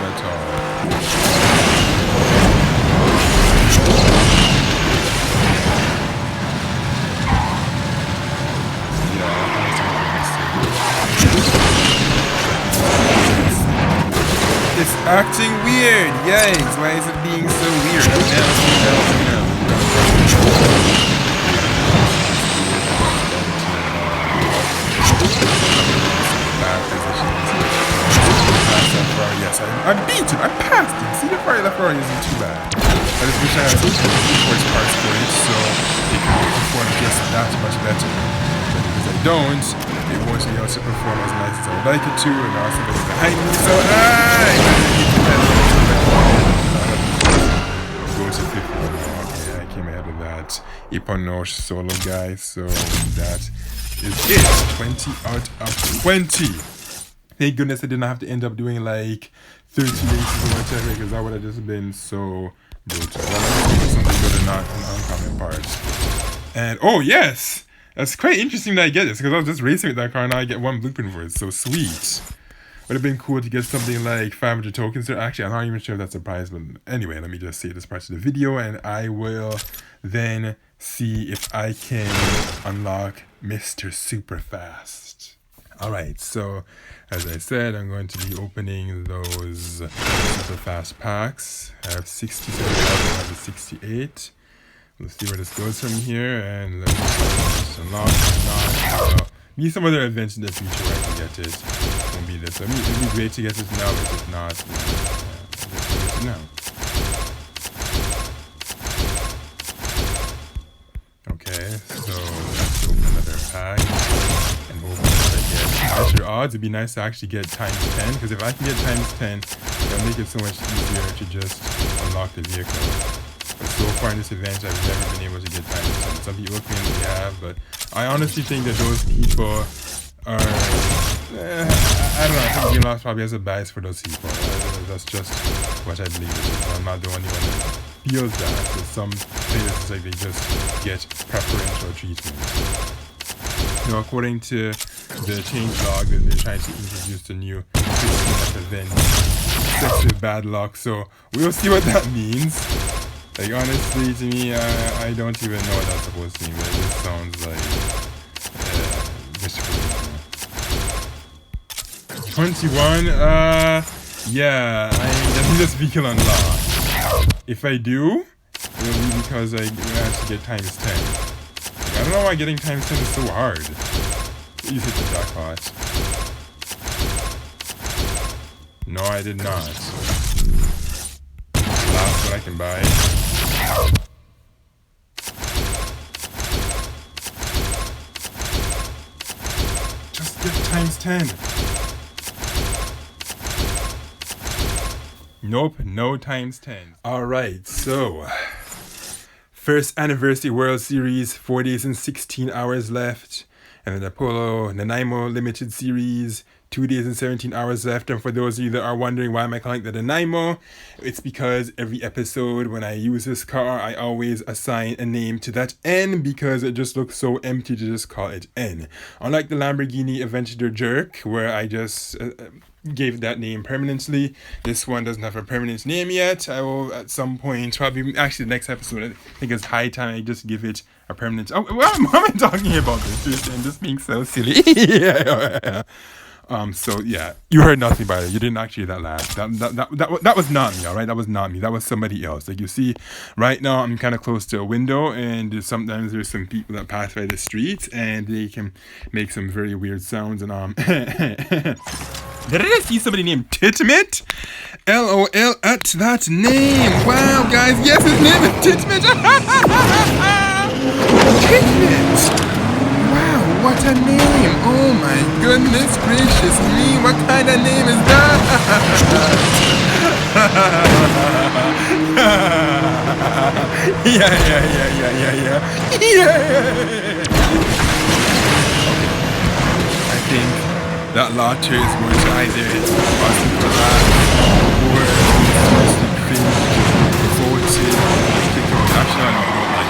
acting weird. Yikes, why is it being so weird? Yes, I beat him. I passed him. See, the fire left isn't too bad. I just wish I had some force parts for it so it could perform just that much better. But because I don't, it won't be able to perform as nice as I would like it to, and also it's behind me, so go to 50. Okay, I came ahead of that Iponosh solo guy, so that is it. 20 out of 20. Thank goodness I didn't have to end up doing like 30 races or whatever, because that would have just been so brutal. Something good and not an uncommon part. And oh yes! That's quite interesting that I get this, because I was just racing with that car and now I get one blueprint for it. So sweet. Would have been cool to get something like 500 tokens there. Actually, I'm not even sure if that's a prize, but anyway, let me just save this part of the video and I will then see if I can unlock Mr. Superfast. Alright, so as I said, I'm going to be opening those super fast packs. I have 67, I have 68. Let's see where this goes from here, and let's just unlock. Maybe some other events in the future where I can get it. It won't be this. I mean, it'd be great to get this now, but if not, let's get it now. Okay, so let's open another pack and hope that I get better odds. It'd be nice to actually get times 10, because if I can get times 10, that'll make it so much easier to just unlock the vehicle. But so far in this event, I've never been able to get times 10. Some people claim that they have, but I honestly think that those people are... I don't know, I think Gameloft probably has a bias for those people. That's just what I believe it is. I'm not the only one that feels that. So some players, it's like they just get preferential treatment. You know, according to the changelog, they're trying to introduce the new system event, excessive bad luck. So we'll see what that means. Like, honestly, to me, I don't even know what that's supposed to mean, but it just sounds like wishful. 21, yeah, I think this vehicle unlocked. If I do, it will be because I managed to get times 10. Like, I don't know why getting times 10 is so hard. Please hit the jackpot. No, I did not. Last what I can buy. Just get times 10. Nope, no times 10. Alright, so first anniversary World Series, 4 days and 16 hours left. And then the Polo Nanaimo Limited Series, 2 days and 17 hours left. And for those of you that are wondering why am I calling it the Nanaimo, it's because every episode when I use this car, I always assign a name to that N, because it just looks so empty to just call it N. Unlike the Lamborghini Aventador Jerk, where I just gave that name permanently, this one doesn't have a permanent name yet. I will at some point, probably actually the next episode, I think it's high time I just give it a permanent... Oh, what am I talking about this? I'm just being so silly. Yeah. So yeah, you heard nothing by it. You didn't actually hear that laugh. That was not me, alright? That was not me. That was somebody else. Like, you see, right now I'm kind of close to a window, and sometimes there's some people that pass by the street, and they can make some very weird sounds. And did I see somebody named Titmit? LOL at that name. Wow, guys, yes, his name is Titmit. Titmit. Wow, what a name! Oh my goodness gracious me, what kind of name is that? Yeah. I think that launcher is going to either Austin collab or voted actually I don't like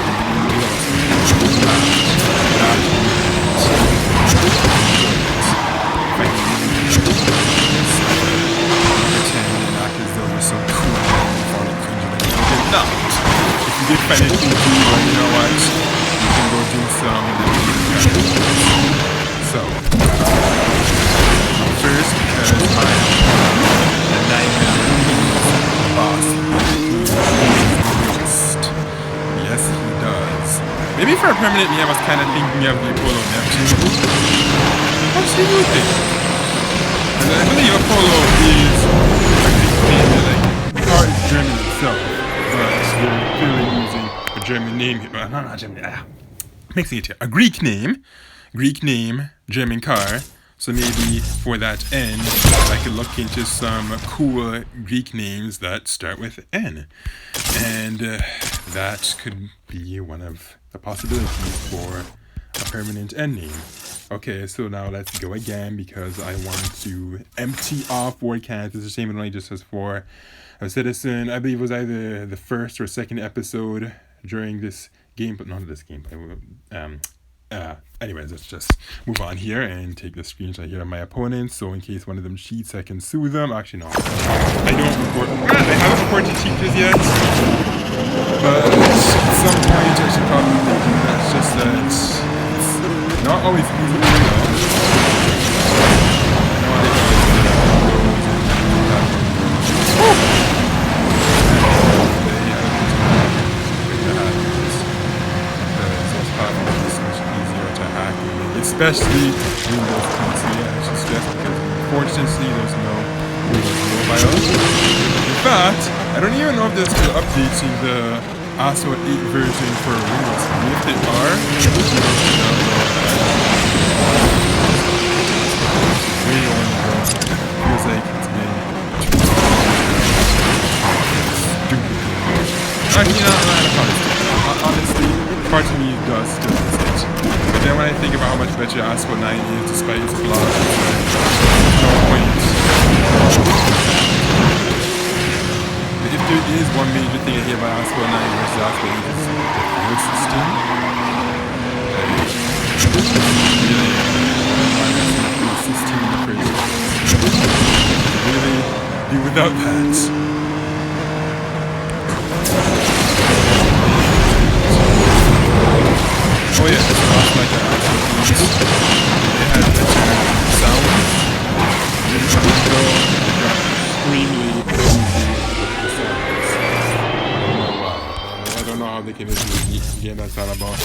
if you did find it too cool, but you know what, you can go do some so first, because my the nightmare for a permanent name, I was kind of thinking of the Apollo Neptune. What do you think? And I believe Apollo is the car is German itself, but they're clearly using a German name here. No, not German. Mixing it here. A Greek name, German car. So maybe for that N, I could look into some cool Greek names that start with N. And that could be one of the possibilities for a permanent N name. Okay, so now let's go again because I want to empty off word counts. It's a shame it only just says for a citizen. I believe it was either the first or second episode during this game, but not this game. Anyways, let's just move on here and take the screenshot here of my opponents. So in case one of them cheats, I can sue them. Actually, no. I haven't reported cheaters yet. But at some point, I should probably think that's just that it's not always easy to know. Especially Windows PC, I should stress, because unfortunately there's no Windows Mobile. In fact, I don't even know if they're still updating the Asphalt 8 version for Windows. If they are, way long ago. Feels like it's been stupid. Actually, honestly, part of me does still miss it. But then when I think about how much better Asphalt 9 is despite its flaws, there's no point. But if there is one major thing I hear about Asphalt 9 versus Asphalt 8 is the fuel system. Really, why that's not the fuel system in the first place. Really, do without that. Oh yeah, it's not like an Asphalt 8. It had better sound. Really extremely I don't know how they can really get that's all about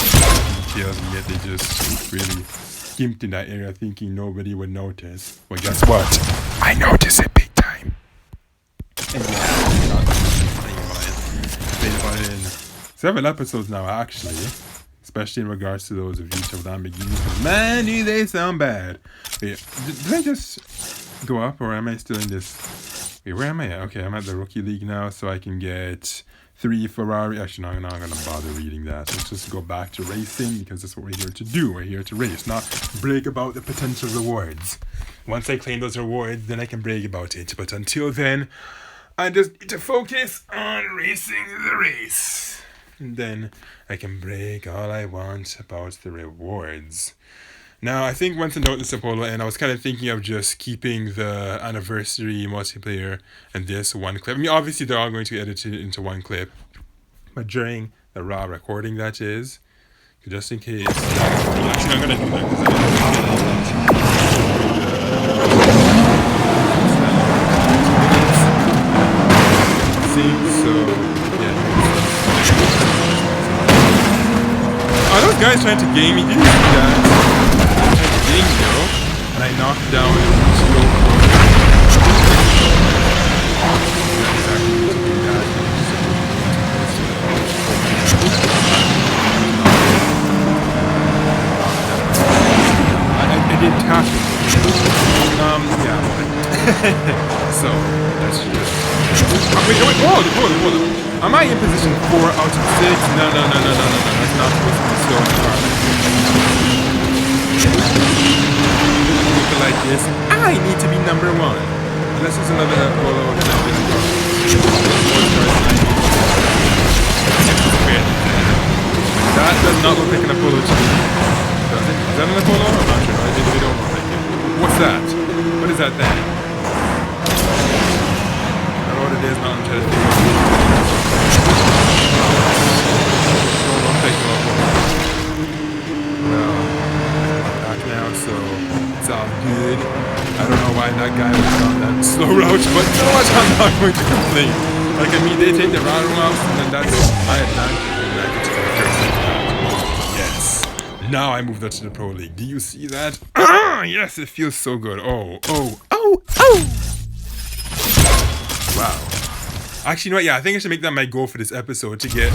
details, and yet they just really skimped in that area thinking nobody would notice. Well, guess what? I notice it big time. And yeah, played about it in several episodes now, actually. Especially in regards to those of YouTube Lamborghinis. Man, do they sound bad. Wait, did I just go up, or am I still in this? Wait, where am I at? Okay, I'm at the Rookie League now, so I can get 3 Ferrari. Actually, no, I'm not going to bother reading that. Let's just go back to racing, because that's what we're here to do. We're here to race, not brag about the potential rewards. Once I claim those rewards, then I can brag about it. But until then, I just need to focus on racing the race. And then I can brag all I want about the rewards. Now, I think once I note this Apollo, and I was kind of thinking of just keeping the anniversary multiplayer and this one clip. I mean, obviously they're all going to be edited into one clip, but during the raw recording, that is, just in case. Actually, I'm gonna do that because Are those guys trying to game me? Did you see that? They're trying to game me, though. And I knocked down a slow. I did tap it. Yeah. So, that's just... wait, hold on. Am I in position 4 out of 6? No. That's not supposed to be so hard. People like this. I need to be number 1. Unless there's another Apollo that I really don't. That does not look like an Apollo to me. Does it? Is that an Apollo? I'm not sure. I really don't look like it. What's that? What is that then? I don't know what it is, not interested. Well, I'm back now, so it's all good. I don't know why that guy was on that slow route, but you know what? I'm not going to complain. Like, I mean, they take the round route, and then that's my advantage, and I get to go first like that. Yes. Now I moved up to the Pro League. Do you see that? Ah, yes, it feels so good. Oh, oh, oh, oh! Wow. Actually, you know what? Yeah, I think I should make that my goal for this episode to get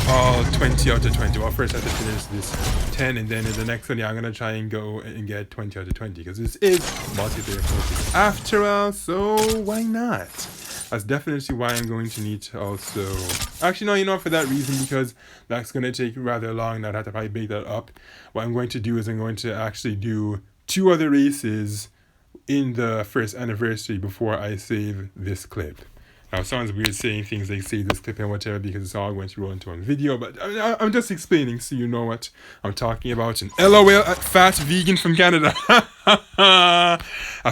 all 20 out of 20. Well, first I have to finish this 10, and then in the next one, yeah, I'm going to try and go and get 20 out of 20, because this is multiplayer focus after all, so why not? That's definitely why I'm going to need to also... Actually, no, you know, for that reason, because that's going to take rather long, and I'd have to probably break that up. What I'm going to do is I'm going to actually do 2 other races in the first anniversary before I save this clip. Now, it sounds weird saying things like save this clip and whatever, because it's all going to roll into one video, but I'm just explaining so you know what I'm talking about. And LOL at fat vegan from Canada. A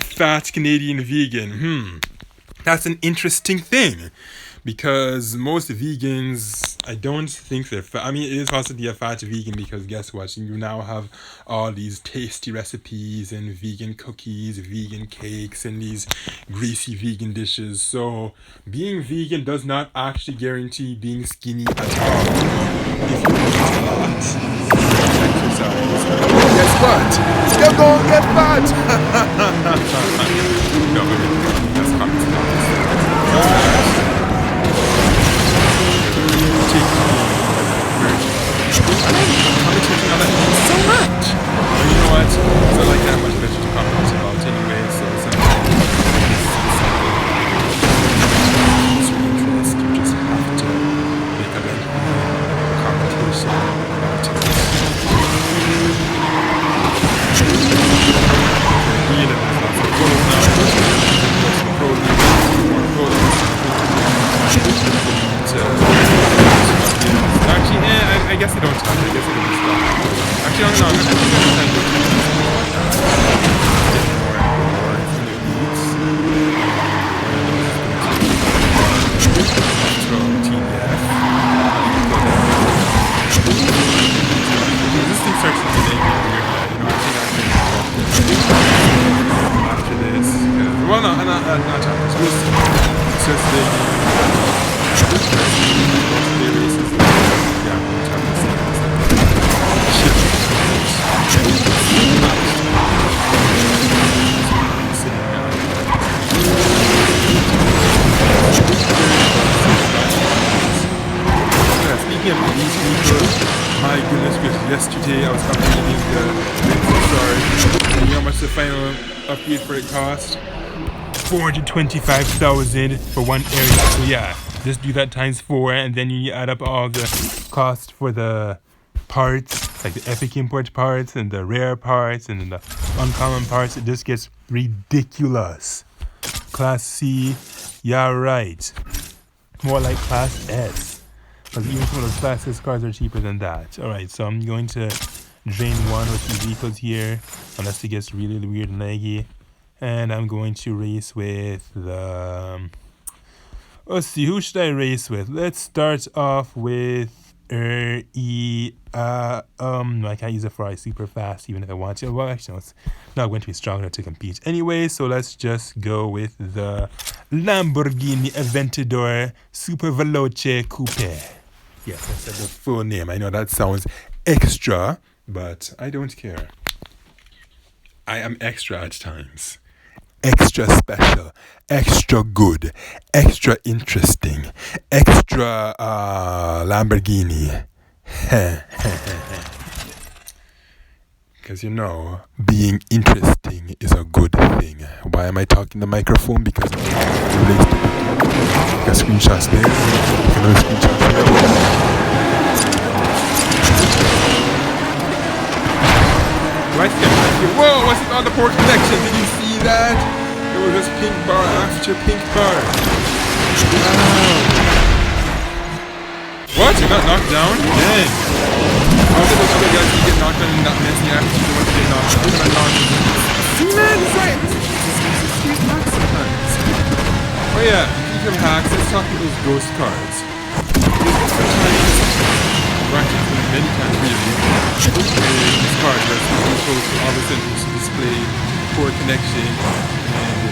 fat Canadian vegan. That's an interesting thing, because most vegans, I don't think they're fat. I mean, it is possibly a fat vegan, because guess what? You now have all these tasty recipes and vegan cookies, vegan cakes, and these greasy vegan dishes. So being vegan does not actually guarantee being skinny at all. If you eat a lot, exercise, guess what? You're going to get fat! No, that's comments. So much. But you know what? So like that much better to comment about anyway. So sometimes it's your interest. You just have to make a lengthy commentation about it. Actually, I guess I don't have it. I guess I don't stop. Actually, I don't know. I'm going to get more in the leads. So, TDF. This thing starts to get weird. You know, I think after this. Well, no, not after this. It's just speaking of these people, my goodness gracious, yesterday I was updating the sorry. You know how much the final update for it cost? 425,000 for one area. So yeah, just do that times 4, and then you add up all the cost for the parts, like the epic import parts and the rare parts and then the uncommon parts. It just gets ridiculous. Class C, yeah, right. More like Class S, because even some of those Class S cars are cheaper than that. Alright, so I'm going to drain one with these vehicles here, unless it gets really weird and laggy. And I'm going to race with the... let's see, who should I race with? Let's start off with... no, I can't use a Ferrari super fast even if I want to. Well, actually, no, it's not going to be strong enough to compete. Anyway, so let's just go with the Lamborghini Aventador Super Veloce Coupe. Yes, I said the full name. I know that sounds extra, but I don't care. I am extra at times. Extra special, extra good, extra interesting, extra Lamborghini. Because you know, being interesting is a good thing. Why am I talking the microphone? Because it relates to you can screenshots there. You can always screenshots there. Whoa, what's it on the port connection? Did you see that? It was just pink bar after pink bar. Wow. What? You got knocked down? Dang. How did those other guys get knocked down and not messy after you want to get knocked down? Look at my knocked down. See, man, it's right. These hacks sometimes. Oh yeah, speaking of hacks, let's talk about those ghost cards. Many times really, these cards are supposed to all of a sudden display poor connection, and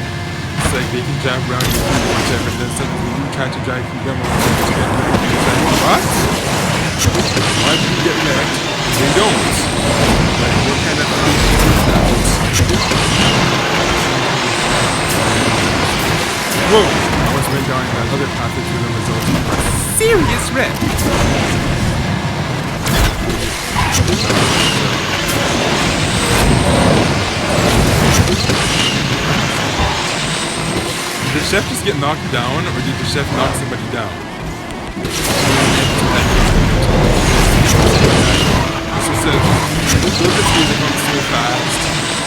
it's like they can jump around you or whatever, and then suddenly you catch a drive from Gameloft and you get what? Why did you get wrecked? They don't. Like, what kind of creation is that? Whoa! I almost went down another passage with a result in a serious wreck. Did the chef just get knocked down, or did the chef knock somebody down? So those music comes so fast,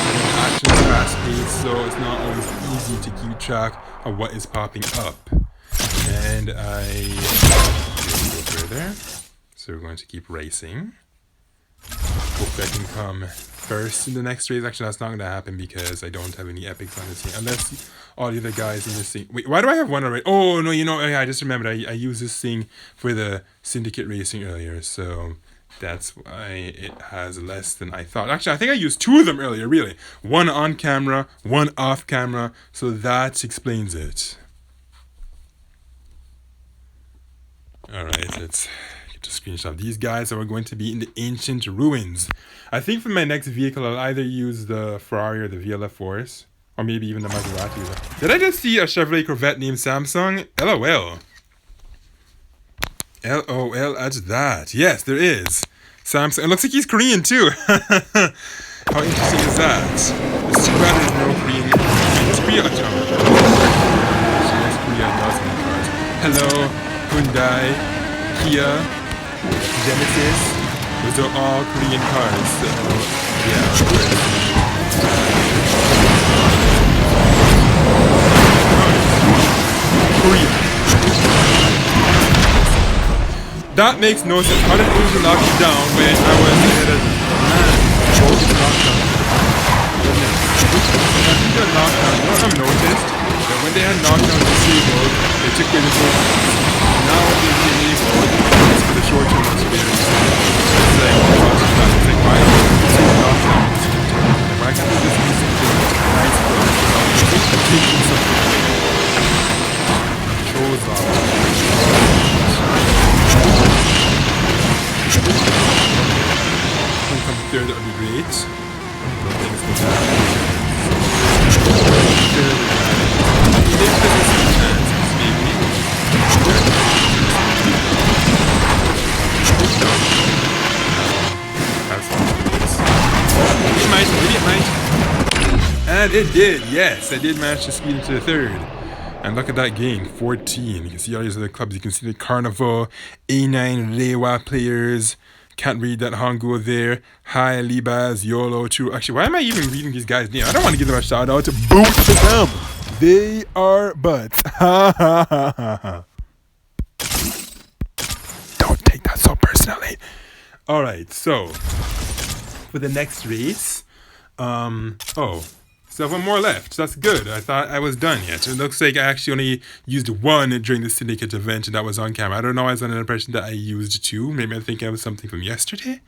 and the action is fast paced, so it's not always easy to keep track of what is popping up. And I didn't go further, so we're going to keep racing. Hope I can come first in the next race. Actually, that's not going to happen because I don't have any epics on this thing. Unless all the other guys in this thing... Wait, why do I have one already? Oh, no, you know, I just remembered. I used this thing for the Syndicate racing earlier, so that's why it has less than I thought. Actually, I think I used 2 of them earlier, really. One on camera, one off camera, so that explains it. Alright, let's get a screenshot. These guys are going to be in the ancient ruins. I think for my next vehicle, I'll either use the Ferrari or the VLF Force. Or maybe even the Maserati. Did I just see a Chevrolet Corvette named Samsung? LOL. LOL at that. Yes, there is. Samsung. It looks like he's Korean too. How interesting is that? It's too bad there's no Korean. It's Korea. Yes, Korea does make cars. Hello, Hyundai, Kia, Genesis. Those are all Korean cars. So, yeah. Korea. That makes no sense. How did Uzi knock you down when I was ahead of man? Both knockdown. Goodness. I think the knockdown, you know what I've noticed? That when they had knockdown disabled, they took away the short terms. Now when they enabled, it's for the short term experience. It's like, why don't you take knockdown? Why can't you just do something nice for us? Taking something away. Controls off. Come third, that would be great. And it did, yes, I did manage to speed into the third. And look at that gain, 14. You can see all these other clubs. You can see the Carnival, A9 Reiwa players. Can't read that Hangul there. Hi, Libaz, YOLO, True. Actually, why am I even reading these guys' names? I don't want to give them a shout out. Boot to them. They are butts. Ha ha ha ha ha. Don't take that so personally. Alright, so for the next race, so I have one more left. That's good. I thought I was done yet. It looks like I actually only used one during the Syndicate event, and that was on camera. I don't know. I was under the impression that I used 2. Maybe I think I was something from yesterday.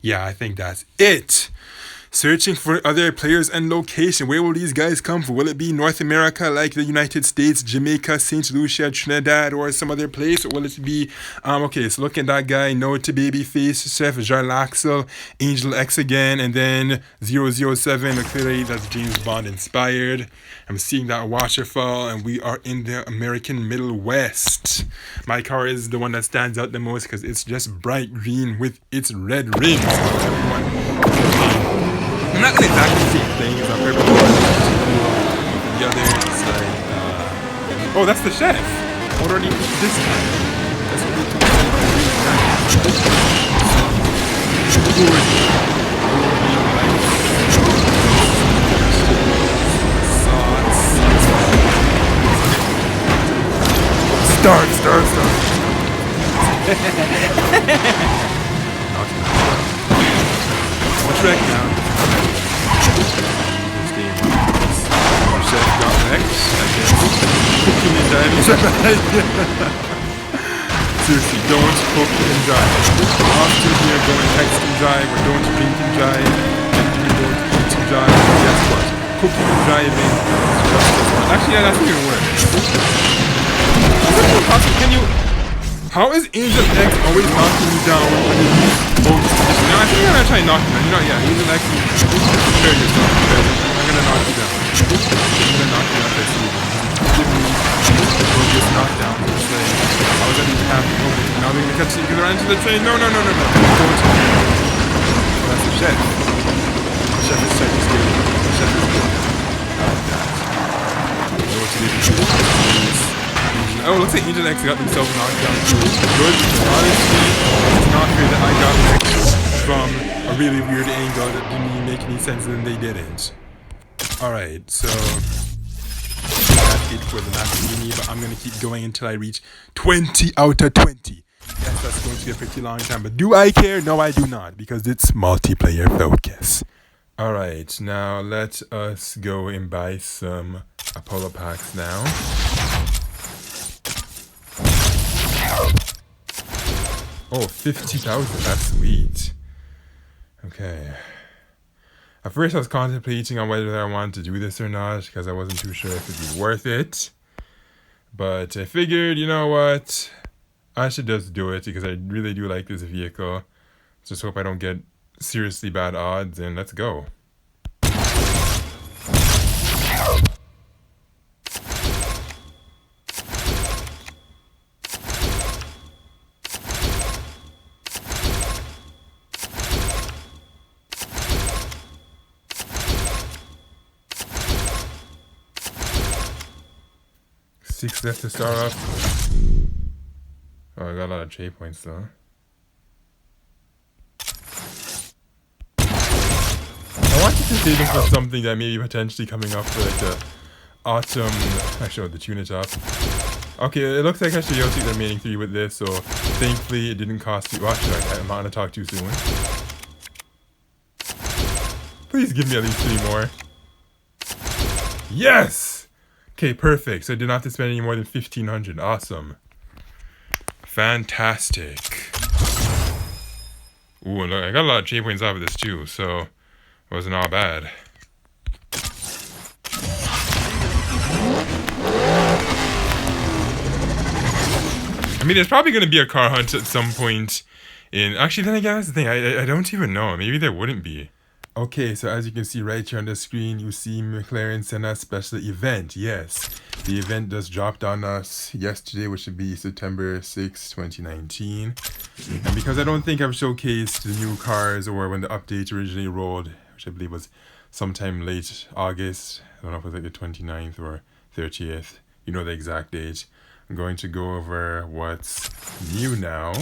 Yeah, I think that's it. Searching for other players and location. Where will these guys come from? Will it be North America like the United States, Jamaica, St. Lucia, Trinidad, or some other place? Or will it be, okay, so looking at that guy, No to Babyface, Chef Jarlaxle, Angel X again, and then 007, clearly that's James Bond inspired. I'm seeing that waterfall, and we are in the American Middle West. My car is the one that stands out the most because it's just bright green with its red rims. I'm not exactly the same thing as I've heard before. The other is like, oh, that's the chef. What already this time? That's what we took. Start. What's wreck now? Chef got wrecked, I guess. Cooking and diving. Seriously, don't cook and drive. Often here going text and drive, or don't drink and drive, and we don't eat and drive. Guess what? Cooking and driving is just as well. Actually, yeah, that's even worse. Can you... How is Angel X always knocking me down when you hold this position. No, I think I'm gonna try knocking down. You know, yeah, Angel X, prepare yourself because I'm gonna knock you down. I'm gonna knock you down this season. Give me this knockdown. Just like, I was gonna be happy. Okay, now they're gonna catch you because I ran into the train. No. Don't. Oh, that's a chef. Chef is chef is good. Chef is good. I like that. I know what you did. Oh, looks like Angel X got himself knocked down too. Good. Honestly, it's not fair that I got wrecked from a really weird angle that didn't even make any sense and they didn't. Alright, so that's it for the Lamborghini, but I'm gonna keep going until I reach 20 out of 20. Yes, that's going to be a pretty long time, but do I care? No, I do not, because it's multiplayer focus. Alright, now let us go and buy some Apollo packs now. Oh, 50,000, that's sweet. Okay. At first I was contemplating on whether I wanted to do this or not, because I wasn't too sure if it'd be worth it. But I figured, you know what? I should just do it, because I really do like this vehicle. Just hope I don't get seriously bad odds, and let's go. Six left to start off. Oh, I got a lot of J points though. I wanted to save them for something that may be potentially coming up for like the autumn. Actually, the tune it up. Okay, it looks like I should be able to take the remaining 3 with this, so thankfully it didn't cost you. Watch it, I'm not gonna talk too soon. Please give me at least 3 more. Yes! Okay, perfect. So I did not have to spend any more than 1,500. Awesome. Fantastic. Ooh, look, I got a lot of J points off of this too, so it wasn't all bad. I mean, there's probably going to be a car hunt at some point in... Actually, then again, that's the thing. I don't even know. Maybe there wouldn't be. Okay, so as you can see right here on the screen, you see McLaren sent us special event. Yes, the event just dropped on us yesterday, which should be September 6, 2019. And because I don't think I've showcased the new cars or when the update originally rolled, which I believe was sometime late August. I don't know if it was like the 29th or 30th. You know the exact date. I'm going to go over what's new now.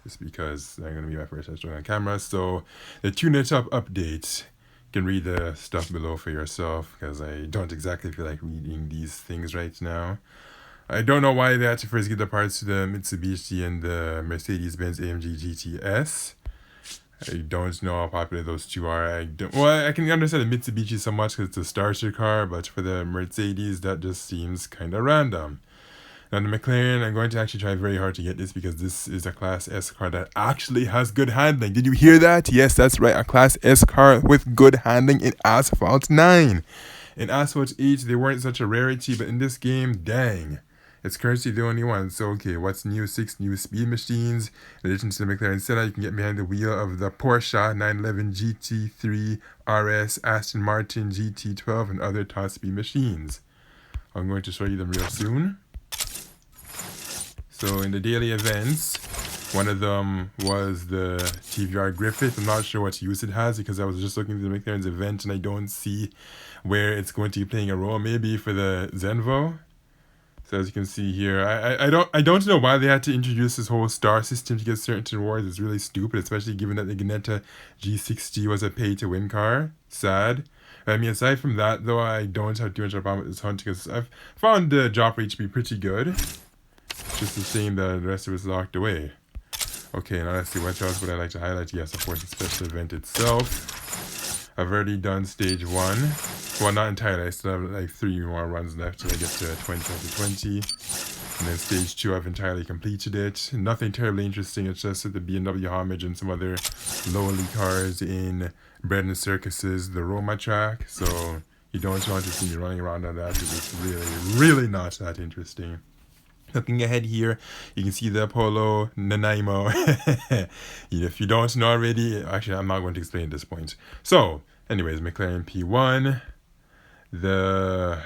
Just because I'm going to be my first time showing on camera. So the Tune It Up update, you can read the stuff below for yourself, because I don't exactly feel like reading these things right now. I don't know why they had to first give the parts to the Mitsubishi and the Mercedes-Benz AMG GTS. I don't know how popular those two are. I can understand the Mitsubishi so much because it's a starter car, but for the Mercedes, that just seems kind of random. Now the McLaren, I'm going to actually try very hard to get this because this is a Class S car that actually has good handling. Did you hear that? Yes, that's right. A Class S car with good handling in Asphalt 9. In Asphalt 8, they weren't such a rarity, but in this game, dang. It's currently the only one. So, okay, what's new? 6 new speed machines. In addition to the McLaren Senna, you can get behind the wheel of the Porsche 911 GT3 RS, Aston Martin GT12, and other top speed machines. I'm going to show you them real soon. So in the daily events, one of them was the TVR Griffith. I'm not sure what use it has because I was just looking at the McLaren's event and I don't see where it's going to be playing a role. Maybe for the Zenvo. So as you can see here, I don't know why they had to introduce this whole star system to get certain rewards. It's really stupid, especially given that the Gnetta G60 was a pay-to-win car. Sad. I mean, aside from that, though, I don't have too much of a problem with this hunt because I've found the drop rate to be pretty good. Just a shame that the rest of it's locked away. Okay, now let's see what else would I like to highlight. Yes, of course, the special event itself. I've already done stage 1. Well, not entirely. I still have like 3 more runs left till I get to 20 out of 20. And then stage 2, I've entirely completed it. Nothing terribly interesting. It's just the BMW homage and some other lowly cars in Bread and Circuses, the Roma track. So you don't want to see me running around on that because it's really, really not that interesting. Looking ahead here, you can see the Apollo Nanaimo. If you don't know already, actually, I'm not going to explain at this point. So, anyways, McLaren P1. The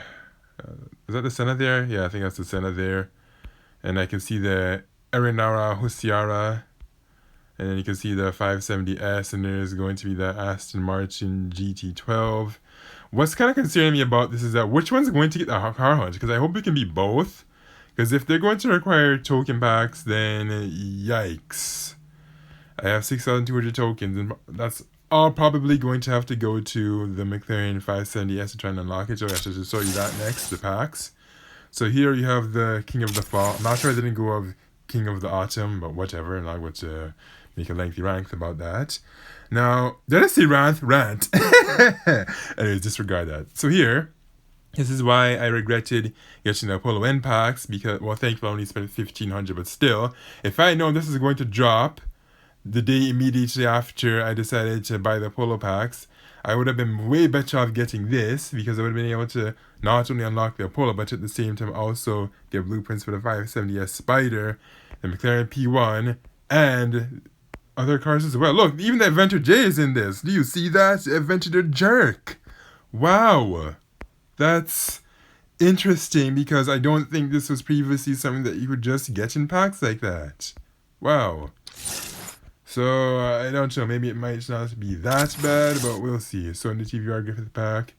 is that the Senna there? Yeah, I think that's the Senna there. And I can see the Erinara Husiara. And then you can see the 570S, and there's going to be the Aston Martin GT12. What's kind of concerning me about this is that which one's going to get the car hunt? Because I hope it can be both. Because if they're going to require token packs, then yikes. I have 6,200 tokens, and that's all probably going to have to go to the McLaren 570S to try and unlock it. So I have to show you that next, the packs. So here you have the King of the Fall. I'm not sure I didn't go of King of the Autumn, but whatever. I'm not going to make a lengthy rant about that. Now, did I say rant? Anyways, disregard that. So here, this is why I regretted getting the Apollo N packs, because, well, thankfully I only spent 1,500, but still, if I know this is going to drop the day immediately after I decided to buy the Apollo packs, I would have been way better off getting this, because I would have been able to not only unlock the Apollo, but at the same time also get blueprints for the 570S Spider, the McLaren P1, and other cars as well. Look, even the Adventure J is in this. Do you see that? Adventure the Jerk. Wow. That's interesting, because I don't think this was previously something that you could just get in packs like that. Wow. So, I don't know, maybe it might not be that bad, but we'll see. So in the TVR Griffith pack,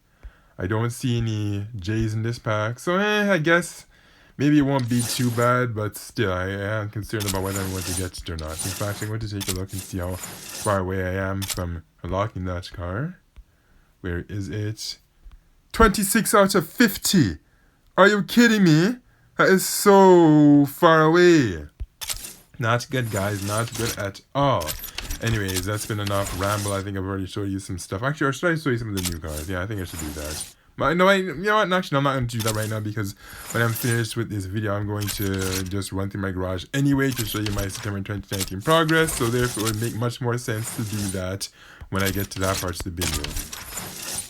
I don't see any J's in this pack. So, I guess maybe it won't be too bad, but still, I am concerned about whether I'm going to get it or not. In fact, I'm going to take a look and see how far away I am from unlocking that car. Where is it? 26 out of 50. Are you kidding me? That is so far away. Not good, guys. Not good at all. Anyways, that's been enough ramble. I think I've already showed you some stuff. Actually, or should I show you some of the new cars? Yeah, I think I should do that. But no, you know what? Actually, I'm not going to do that right now, because when I'm finished with this video, I'm going to just run through my garage anyway to show you my September 2019 progress. So therefore, it would make much more sense to do that when I get to that part of the video.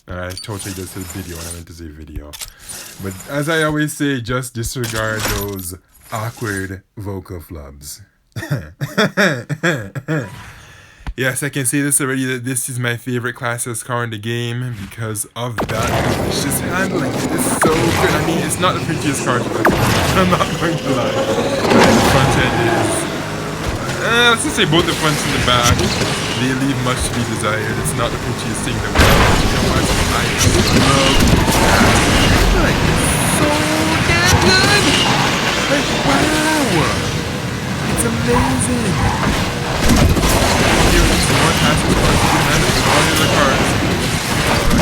And I totally just said video when I meant to say video. But as I always say, just disregard those awkward vocal flubs. Yes, I can say this already, that this is my favorite Class S car in the game because of that delicious handling. It is so good. I mean, it's not the prettiest car to look at. I'm not going to lie. The front end is... let's just say both the front and the back, they leave much to be desired. It's not the prettiest thing in the world. You know what? I love that. Like, it's so damn good. Like, wow. It's amazing. Some more classes for us to handle all the other cars.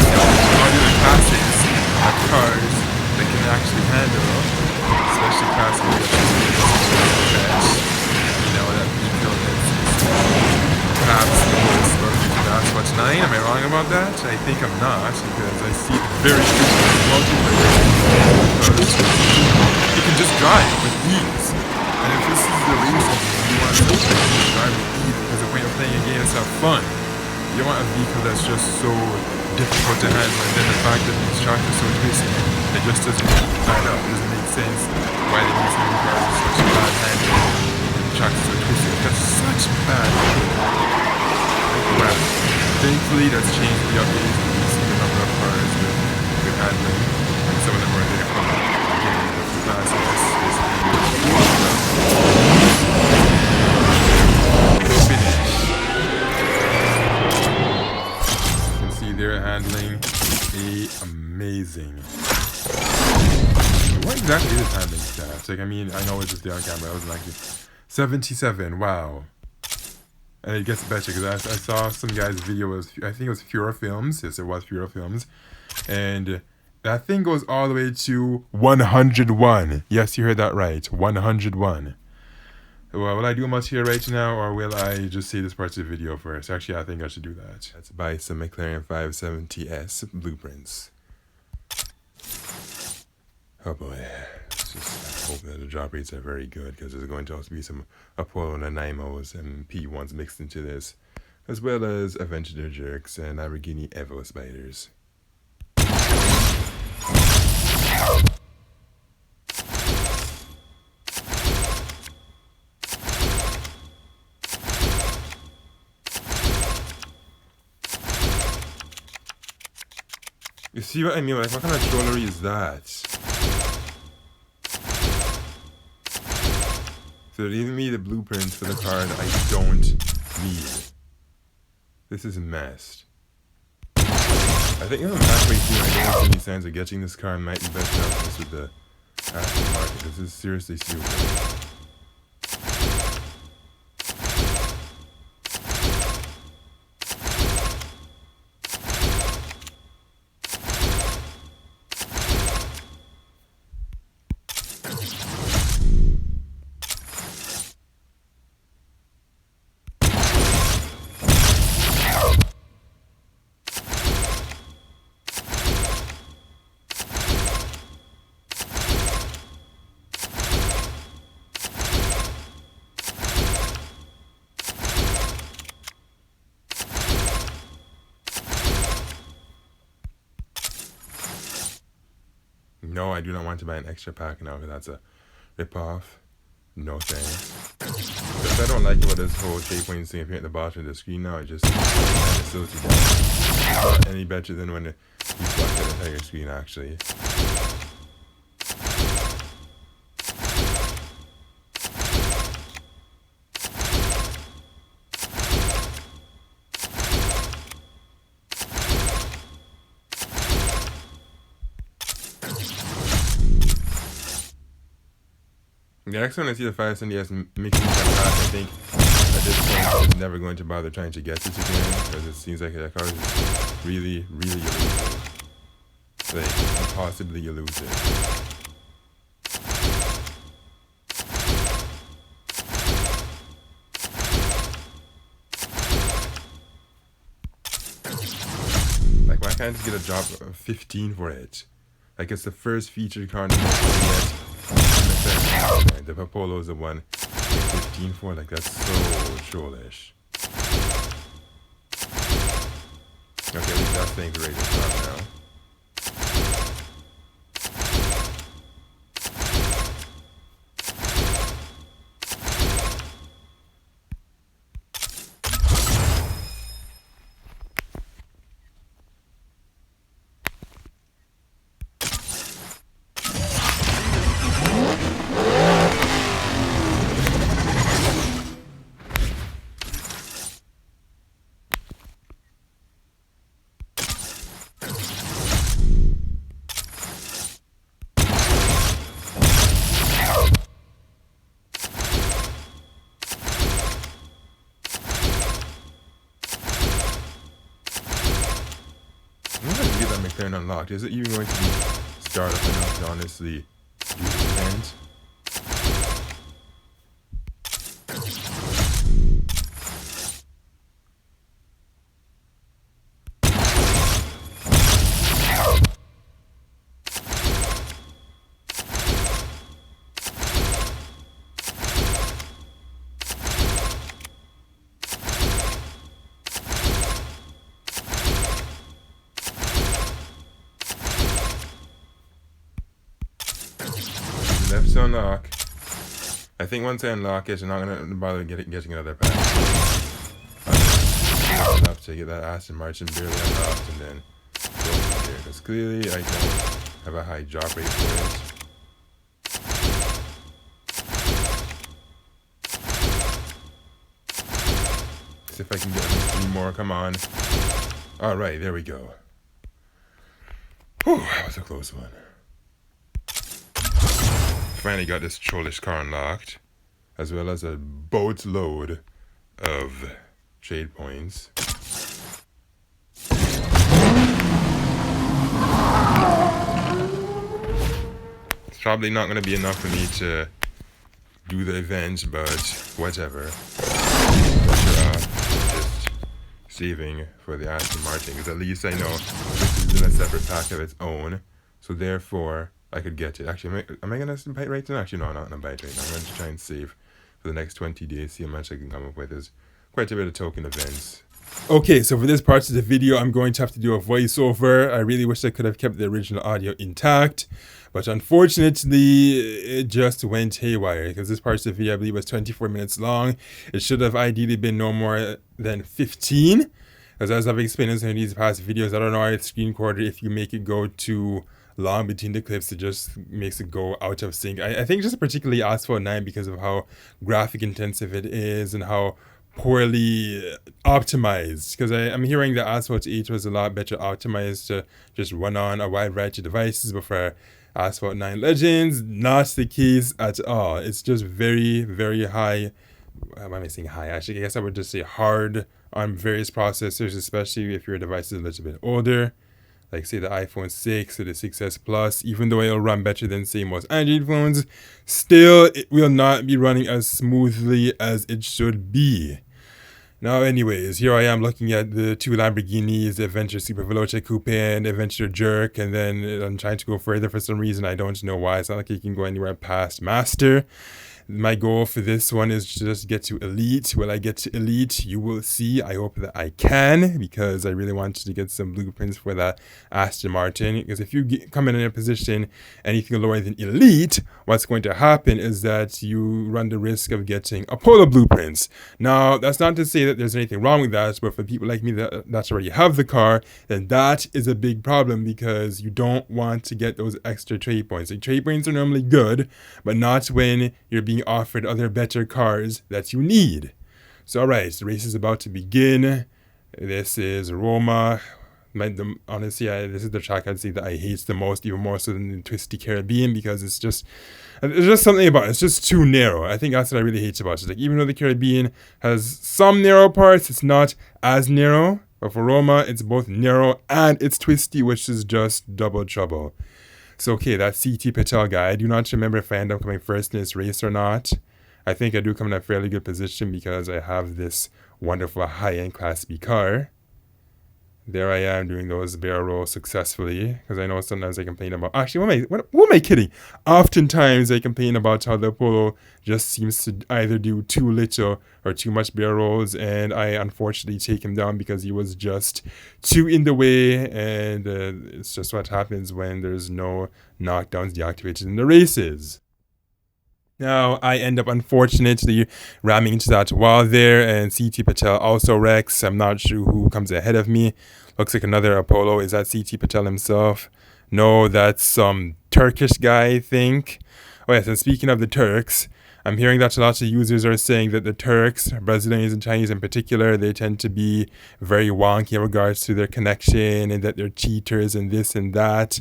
All the other classes have cars that can actually handle, especially classes that you know, that vehicle that's perhaps the most that's what's 9. Am I wrong about that? I think I'm not, because I see it very frequently in multiplayer. Because you can just drive with ease. And if this is the reason you want to drive with ease, because the point of playing a game is to have fun. You don't want a vehicle that's just so difficult to handle, and then the fact that these tracks are so twisty, it just doesn't add up. It doesn't make sense why they use some cars with such bad handling, and the tracks are so twisty. That's such bad handling. Well, thankfully that's changed with the updates, and we see the number of cars with good handling, and some of them are there from the beginning of the Class S. You can see they're handling amazing. What exactly is handling stats? Like, I mean, I know it's just there on camera. I was like 77. Wow. And it gets better, because I saw some guy's video, I think it was Fura Films. Yes, it was Fura Films. And that thing goes all the way to 101. Yes, you heard that right. 101. Well, will I do much here right now, or will I just say this part of the video first? Actually, I think I should do that. Let's buy some McLaren 570S blueprints. Oh boy. Just hope that the drop rates are very good, because there's going to also be some Apollo Nanaimos and P1s mixed into this, as well as Adventure Jerks and Lamborghini Evo Spiders. You see what I mean? Like, what kind of trollery is that? So they're leaving me the blueprints for the car that I don't need. This is a mess. I think I'm halfway through. I don't see any signs of getting this car. I might be better off this with the aftermarket. This is seriously stupid. No, I do not want to buy an extra pack now because that's a rip-off. No thanks. If I don't like it, what this whole shape point thing appearing at the bottom of the screen now, it just kind of slows you down. It's not any better than when you select the entire screen, actually. The next one I see the 570S mixing that pack, I think at this point I'm just never going to bother trying to get this again because it seems like that car is really, really elusive. Like, impossibly elusive. Like, why can't I just get a drop of 15 for it? Like, it's the first featured car in the yet. The Popolo's the one 15 for, like, that's so trollish. Okay, at least that's thing great now. McLaren unlocked. Is it even going to be startup enough to honestly do this event? Left to unlock. I think once I unlock it, I'm not going to bother getting another pack. I'm just enough to get that Aston Martin barely unlocked and then go from here. Because clearly I don't have a high drop rate for it. See if I can get 3 more. Come on. Alright, there we go. Whew, that was a close one. Finally got this trollish car unlocked, as well as a boatload of trade points. It's probably not going to be enough for me to do the event, but whatever. Just saving for the Aston Martin, because at least I know this is in a separate pack of its own, so therefore I could get it. Actually, am I going to buy it right now? Actually, no, I'm not going to buy it right now. I'm going to try and save for the next 20 days, see how much I can come up with. There's quite a bit of token events. Okay, so for this part of the video, I'm going to have to do a voiceover. I really wish I could have kept the original audio intact, but unfortunately, it just went haywire, because this part of the video, I believe, was 24 minutes long. It should have ideally been no more than 15. as I've explained in some of these past videos, I don't know how it's screen recorded if you make it go too long between the clips, it just makes it go out of sync. I think just particularly Asphalt 9 because of how graphic intensive it is and how poorly optimized. Because I'm hearing that Asphalt 8 was a lot better optimized to just run on a wide variety of devices, but for Asphalt 9 Legends, not the case at all. It's just very, very high. Why am I saying high? Actually, I guess I would just say hard on various processors, especially if your device is a little bit older, like say the iPhone 6 or the 6S Plus. Even though it'll run better than say most Android phones, still it will not be running as smoothly as it should be. Now, anyways, here I am looking at the two Lamborghinis, the Adventure Super Veloce Coupe and the Adventure Jerk, and then I'm trying to go further for some reason. I don't know why. It's not like you can go anywhere past Master. My goal for this one is to just get to Elite. Will I get to Elite? You will see. I hope that I can, because I really wanted to get some blueprints for that Aston Martin. Because if you come in a position anything lower than Elite, what's going to happen is that you run the risk of getting Apollo blueprints. Now, that's not to say that there's anything wrong with that, but for people like me that already have the car, then that is a big problem, because you don't want to get those extra trade points. Like, trade points are normally good, but not when you're being offered other better cars that you need. So alright, the race is about to begin. This is Roma. Honestly, this is the track I'd say that I hate the most, even more so than the Twisty Caribbean, because there's just something about it. It's just too narrow. I think that's what I really hate about it. Like, even though the Caribbean has some narrow parts, it's not as narrow. But for Roma, it's both narrow and it's twisty, which is just double trouble. So, okay, that CT Patel guy, I do not remember if I end up coming first in this race or not. I think I do come in a fairly good position because I have this wonderful high-end Class B car. There I am doing those barrel rolls successfully, because I know sometimes I complain about... Actually, what am I kidding? Oftentimes I complain about how the Polo just seems to either do too little or too much barrel rolls, and I unfortunately take him down because he was just too in the way, and it's just what happens when there's no knockdowns deactivated in the races. Now, I end up unfortunately ramming into that wall there, and CT Patel also wrecks. I'm not sure who comes ahead of me. Looks like another Apollo. Is that CT Patel himself? No, that's some Turkish guy, I think. Oh yes, and speaking of the Turks, I'm hearing that a lot of users are saying that the Turks, Brazilians and Chinese in particular, they tend to be very wonky in regards to their connection, and that they're cheaters and this and that.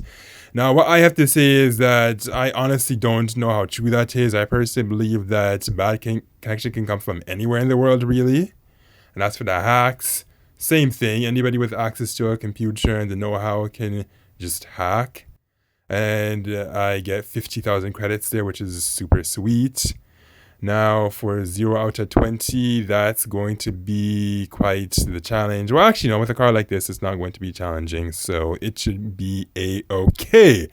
Now, what I have to say is that I honestly don't know how true that is. I personally believe that bad connection can come from anywhere in the world, really. And as for the hacks, same thing. Anybody with access to a computer and the know-how can just hack. And I get 50,000 credits there, which is super sweet. Now, for 0 out of 20, that's going to be quite the challenge. Well, actually, no, with a car like this, it's not going to be challenging, so it should be a-okay.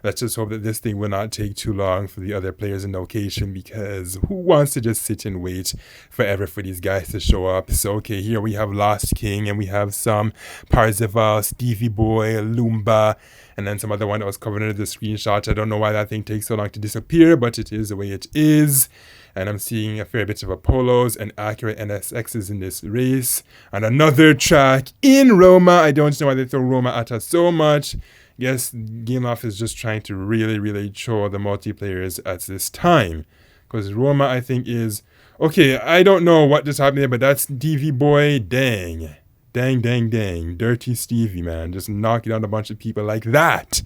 Let's just hope that this thing will not take too long for the other players in the location, because who wants to just sit and wait forever for these guys to show up? So, okay, here we have Lost King, and we have some Parzival, Stevie Boy, Lumba, and then some other one that was covered under the screenshot. I don't know why that thing takes so long to disappear, but it is the way it is. And I'm seeing a fair bit of Apollos and accurate NSXs in this race. And another track in Roma. I don't know why they throw Roma at us so much. Yes, Gameloft is just trying to really, really show the multiplayers at this time. Because Roma, I think, is... Okay, I don't know what just happened there, but that's Stevie Boy. Dang. Dang. Dirty Stevie, man. Just knocking out a bunch of people like that.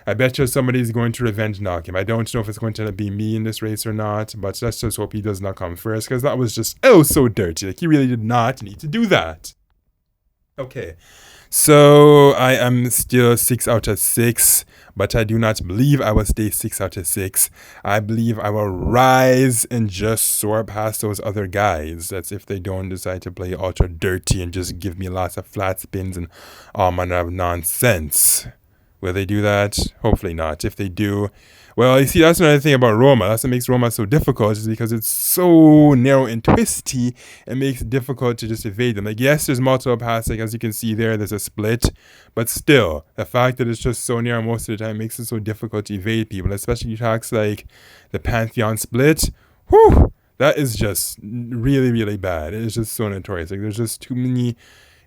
I bet you somebody's going to revenge knock him. I don't know if it's going to be me in this race or not, but let's just hope he does not come first, because that was just so dirty. Like, he really did not need to do that. Okay, so I am still 6 out of 6, but I do not believe I will stay 6 out of 6. I believe I will rise and just soar past those other guys. That's if they don't decide to play ultra dirty and just give me lots of flat spins and all manner of nonsense. Will they do that? Hopefully not. If they do, well, you see, that's another thing about Roma. That's what makes Roma so difficult, is because it's so narrow and twisty, it makes it difficult to just evade them. Like, yes, there's multiple paths, like as you can see there's a split, but still, the fact that it's just so narrow most of the time makes it so difficult to evade people, especially tracks like the Pantheon split. Whew! That is just really, really bad. It is just so notorious. Like, there's just too many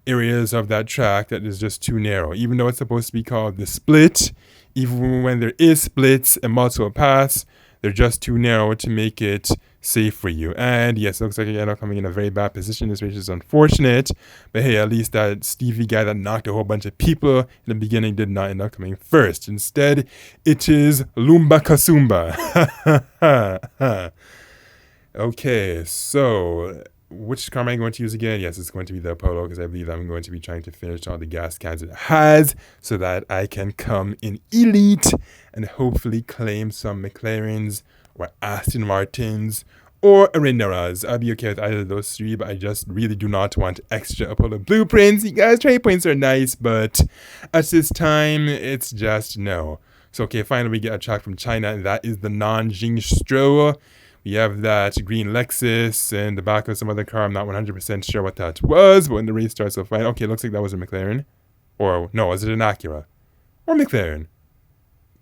areas of that track that is just too narrow. Even though it's supposed to be called the split, even when there is splits and multiple paths, they're just too narrow to make it safe for you. And yes, it looks like I end up coming in a very bad position. This race is unfortunate. But hey, at least that Stevie guy that knocked a whole bunch of people in the beginning did not end up coming first. Instead, it is Lumba Kasumba. Okay, so which car am I going to use again? Yes, it's going to be the Apollo because I believe I'm going to be trying to finish all the gas cans it has so that I can come in elite and hopefully claim some McLarens or Aston Martins or Arenderas. I'll be okay with either of those three, but I just really do not want extra Apollo blueprints. You guys, trade points are nice, but at this time, it's just no. So okay, finally we get a track from China, and that is the Nanjing Stro. We have that green Lexus and the back of some other car. I'm not 100% sure what that was, but when the race starts, we'll find. Okay, looks like that was a McLaren. Or, no, was it an Acura? Or McLaren?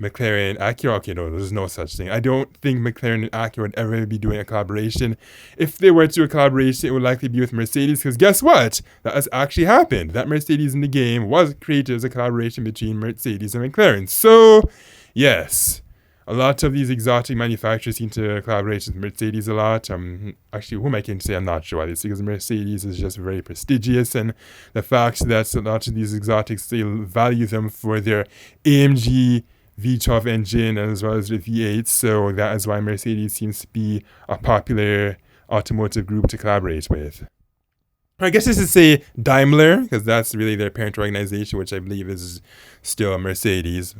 McLaren, Acura? Okay, no, there's no such thing. I don't think McLaren and Acura would ever be doing a collaboration. If they were to do a collaboration, it would likely be with Mercedes, because guess what? That has actually happened. That Mercedes in the game was created as a collaboration between Mercedes and McLaren. So, yes. A lot of these exotic manufacturers seem to collaborate with Mercedes a lot. Actually, whom I can say I'm not sure. It's because Mercedes is just very prestigious, and the fact that a lot of these exotics, they value them for their AMG V12 engine as well as the V8. So that is why Mercedes seems to be a popular automotive group to collaborate with. I guess this is say Daimler, because that's really their parent organization, which I believe is still Mercedes.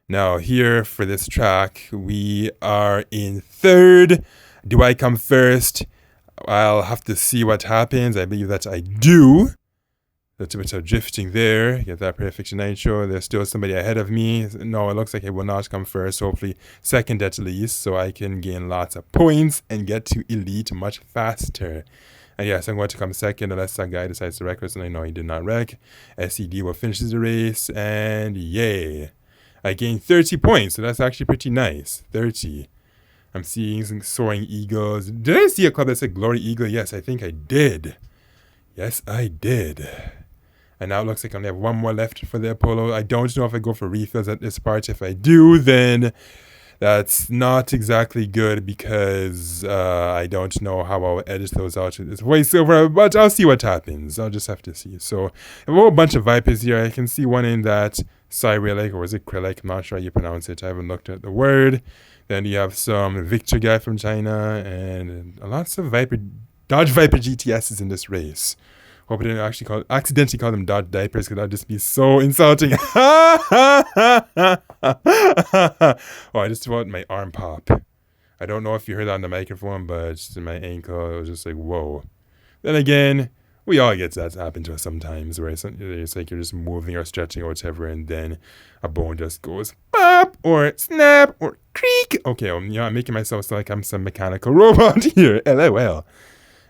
Now here for this track, we are in third. Do I come first? I'll have to see what happens. I believe that I do. That's a bit of drifting there. Get that perfect nitro. There's still somebody ahead of me. No, it looks like I will not come first. Hopefully second at least, so I can gain lots of points and get to elite much faster. And yes, I'm going to come second unless that guy decides to wreck us. And I know he did not wreck. SED will finish the race, and yay. I gained 30 points, so that's actually pretty nice. 30. I'm seeing some soaring eagles. Did I see a club that said Glory Eagle? Yes, I think I did. Yes, I did. And now it looks like I only have one more left for the Apollo. I don't know if I go for refills at this part. If I do, then that's not exactly good because I don't know how I'll edit those out with this voiceover, but I'll see what happens. I'll just have to see. So I have a whole bunch of Vipers here. I can see one in that Cyrilic, or is it Krilic? I'm not sure how you pronounce it. I haven't looked at the word. Then you have some Victor guy from China and lots of Dodge Viper GTSs in this race. Hope I didn't accidentally call them Dodge diapers, because that'd just be so insulting. Oh, I just felt my arm pop. I don't know if you heard that on the microphone, but just in my ankle, it was just like, whoa. Then again, we all get that happen to us sometimes, where it's like you're just moving or stretching or whatever, and then a bone just goes pop or snap or creak. Okay, I'm making myself sound like I'm some mechanical robot here. LOL.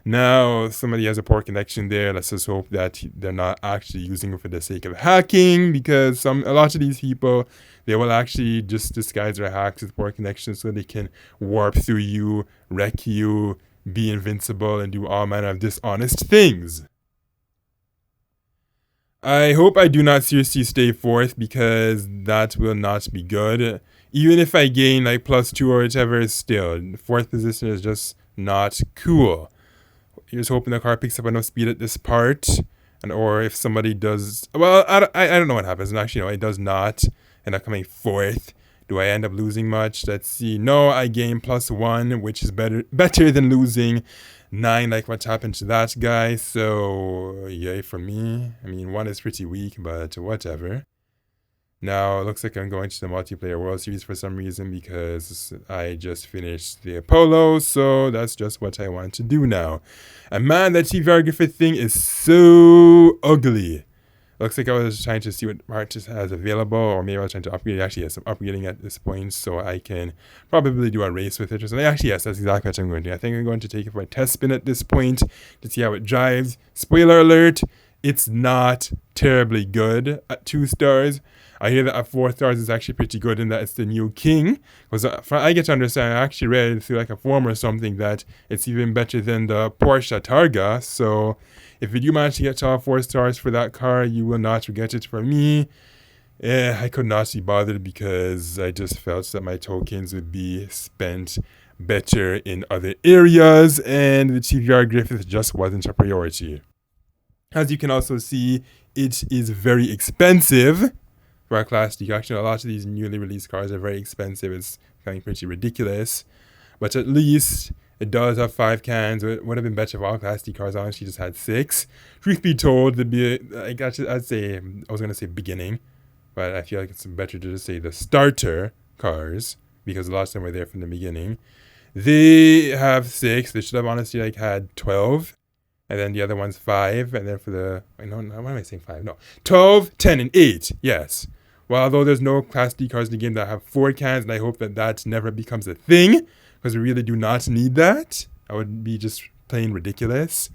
Now, somebody has a poor connection there. Let's just hope that they're not actually using it for the sake of hacking, because a lot of these people, they will actually just disguise their hacks with poor connections so they can warp through you, wreck you, be invincible, and do all manner of dishonest things. I hope I do not seriously stay fourth, because that will not be good. Even if I gain like +2 or whatever, still, fourth position is just not cool. You're just hoping the car picks up enough speed at this part, or if somebody does, well, I don't know what happens. And actually, no, it does not end up coming fourth. Do I end up losing much? Let's see. No, I gain +1, which is better than losing 9, like what's happened to that guy. So yay for me. I mean, 1 is pretty weak, but whatever. Now, it looks like I'm going to the Multiplayer World Series for some reason, because I just finished the Apollo, so that's just what I want to do now. And man, that TVR Griffith thing is so ugly. Looks like I was trying to see what parts it has available, or maybe I was trying to upgrade it. Actually, yes, I'm upgrading at this point, so I can probably do a race with it or something. Actually, yes, that's exactly what I'm going to do. I think I'm going to take it for a test spin at this point to see how it drives. Spoiler alert, it's not terribly good at 2 stars. I hear that at 4 stars is actually pretty good in that it's the new king. Because I get to understand, I actually read through like a forum or something that it's even better than the Porsche Targa. So if you do manage to get to all 4 stars for that car, you will not regret it. For me, I could not be bothered because I just felt that my tokens would be spent better in other areas, and the TVR Griffith just wasn't a priority. As you can also see, it is very expensive for a Class D. Actually, a lot of these newly released cars are very expensive. It's becoming pretty ridiculous. But at least it does have 5 cans. It would have been better if all Class D cars honestly just had 6. Truth be told, I'd say, I was going to say beginning, but I feel like it's better to just say the starter cars, because a lot of them were there from the beginning. They have 6. They should have honestly like had 12. And then the other one's 5. And then for the... No, why am I saying 5? No. 12, 10, and 8. Yes. Well, although there's no Class D cars in the game that have 4 cans, and I hope that that never becomes a thing, because we really do not need that. That would be just plain ridiculous.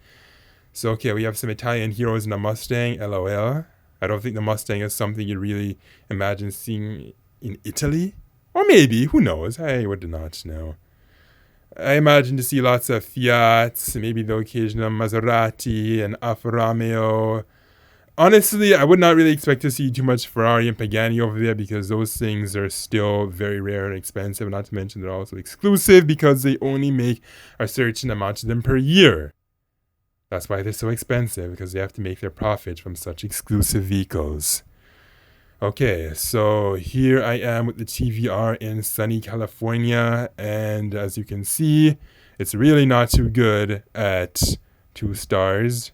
So, okay, we have some Italian heroes in a Mustang. LOL. I don't think the Mustang is something you really imagine seeing in Italy. Or maybe. Who knows? I would not know. I imagine to see lots of Fiats, maybe the occasional Maserati and Alfa Romeo. Honestly, I would not really expect to see too much Ferrari and Pagani over there, because those things are still very rare and expensive. Not to mention they're also exclusive because they only make a certain amount of them per year. That's why they're so expensive, because they have to make their profit from such exclusive vehicles. Okay, so here I am with the TVR in sunny California, and as you can see, it's really not too good at 2 stars.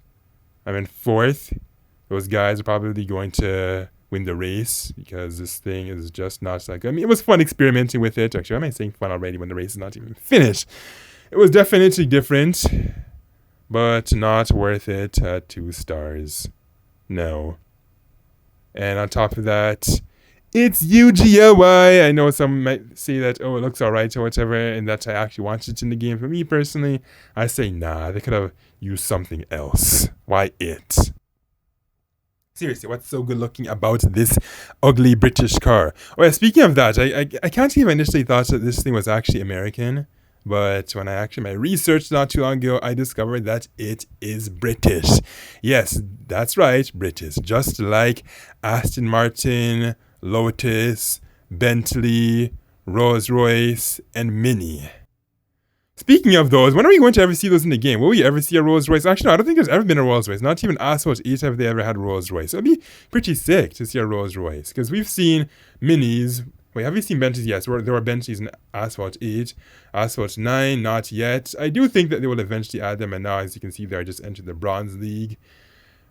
I'm in 4th. Those guys are probably going to win the race, because this thing is just not that good. I mean, it was fun experimenting with it. Actually, I'm saying fun already when the race is not even finished. It was definitely different, but not worth it at 2 stars. No. And on top of that, it's UGLY. I know some might say that, oh, it looks alright or whatever, and that I actually watched it in the game. For me personally, I say nah, they could have used something else. Why it? Seriously, what's so good looking about this ugly British car? Oh yeah, speaking of that, I can't believe I initially thought that this thing was actually American. But when I actually my research not too long ago, I discovered that it is British. Yes, that's right, British. Just like Aston Martin, Lotus, Bentley, Rolls-Royce, and Mini. Speaking of those, when are we going to ever see those in the game? Will we ever see a Rolls-Royce? Actually, no, I don't think there's ever been a Rolls-Royce. Not even Asphalt 8 have they ever had a Rolls-Royce. It would be pretty sick to see a Rolls-Royce, because we've seen Minis. Wait, have you seen Bentleys? Yes, there were Bentleys in Asphalt 8. Asphalt 9, not yet. I do think that they will eventually add them, and now, as you can see there, I just entered the Bronze League.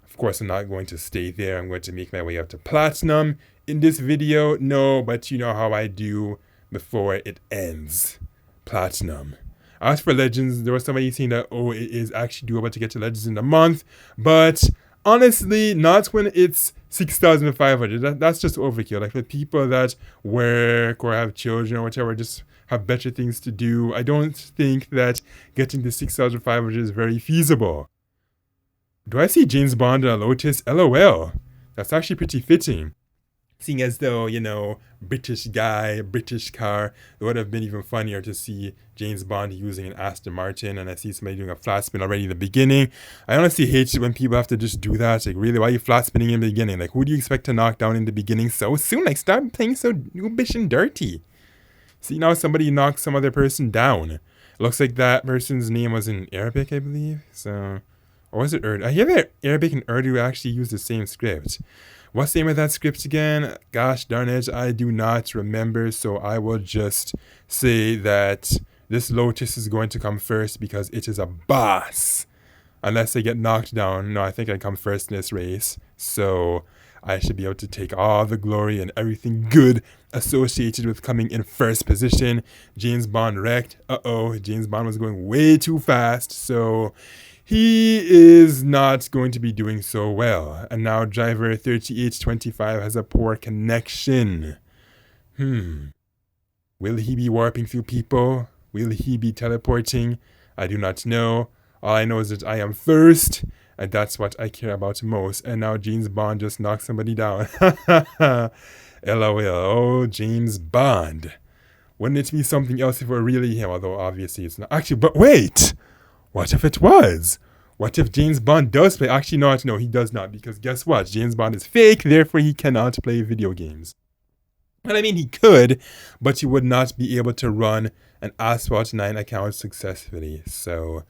Of course, I'm not going to stay there. I'm going to make my way up to Platinum in this video. No, but you know how I do before it ends. Platinum. As for Legends, there was somebody saying that, oh, it is actually doable to get to Legends in a month, but honestly, not when it's 6,500. That's just overkill. Like, for people that work or have children or whatever, just have better things to do, I don't think that getting to 6,500 is very feasible. Do I see James Bond in a Lotus? LOL. That's actually pretty fitting. Seeing as though, you know, British guy, British car, it would have been even funnier to see James Bond using an Aston Martin, and I see somebody doing a flat spin already in the beginning. I honestly hate it when people have to just do that. Like, really, why are you flat spinning in the beginning? Like, who do you expect to knock down in the beginning so soon? Like, stop playing so noobish and dirty. See, now somebody knocked some other person down. It looks like that person's name was in Arabic, I believe. So, or was it Urdu? I hear that Arabic and Urdu actually use the same script. What's the name of that script again? Gosh darn it, I do not remember, so I will just say that this Lotus is going to come first because it is a boss. Unless I get knocked down. No, I think I come first in this race. So I should be able to take all the glory and everything good associated with coming in first position. James Bond wrecked. Uh-oh, James Bond was going way too fast, so he is not going to be doing so well. And now driver 3825 has a poor connection. Will he be warping through people? Will he be teleporting? I do not know. All I know is that I am first. And that's what I care about most. And now James Bond just knocked somebody down. LOL. Oh, James Bond. Wouldn't it be something else if it were really him? Although obviously it's not. Actually, but wait. What if it was? What if James Bond does play? Actually, no, he does not. Because guess what? James Bond is fake, therefore he cannot play video games. And I mean, he could, but he would not be able to run an Asphalt 9 account successfully. So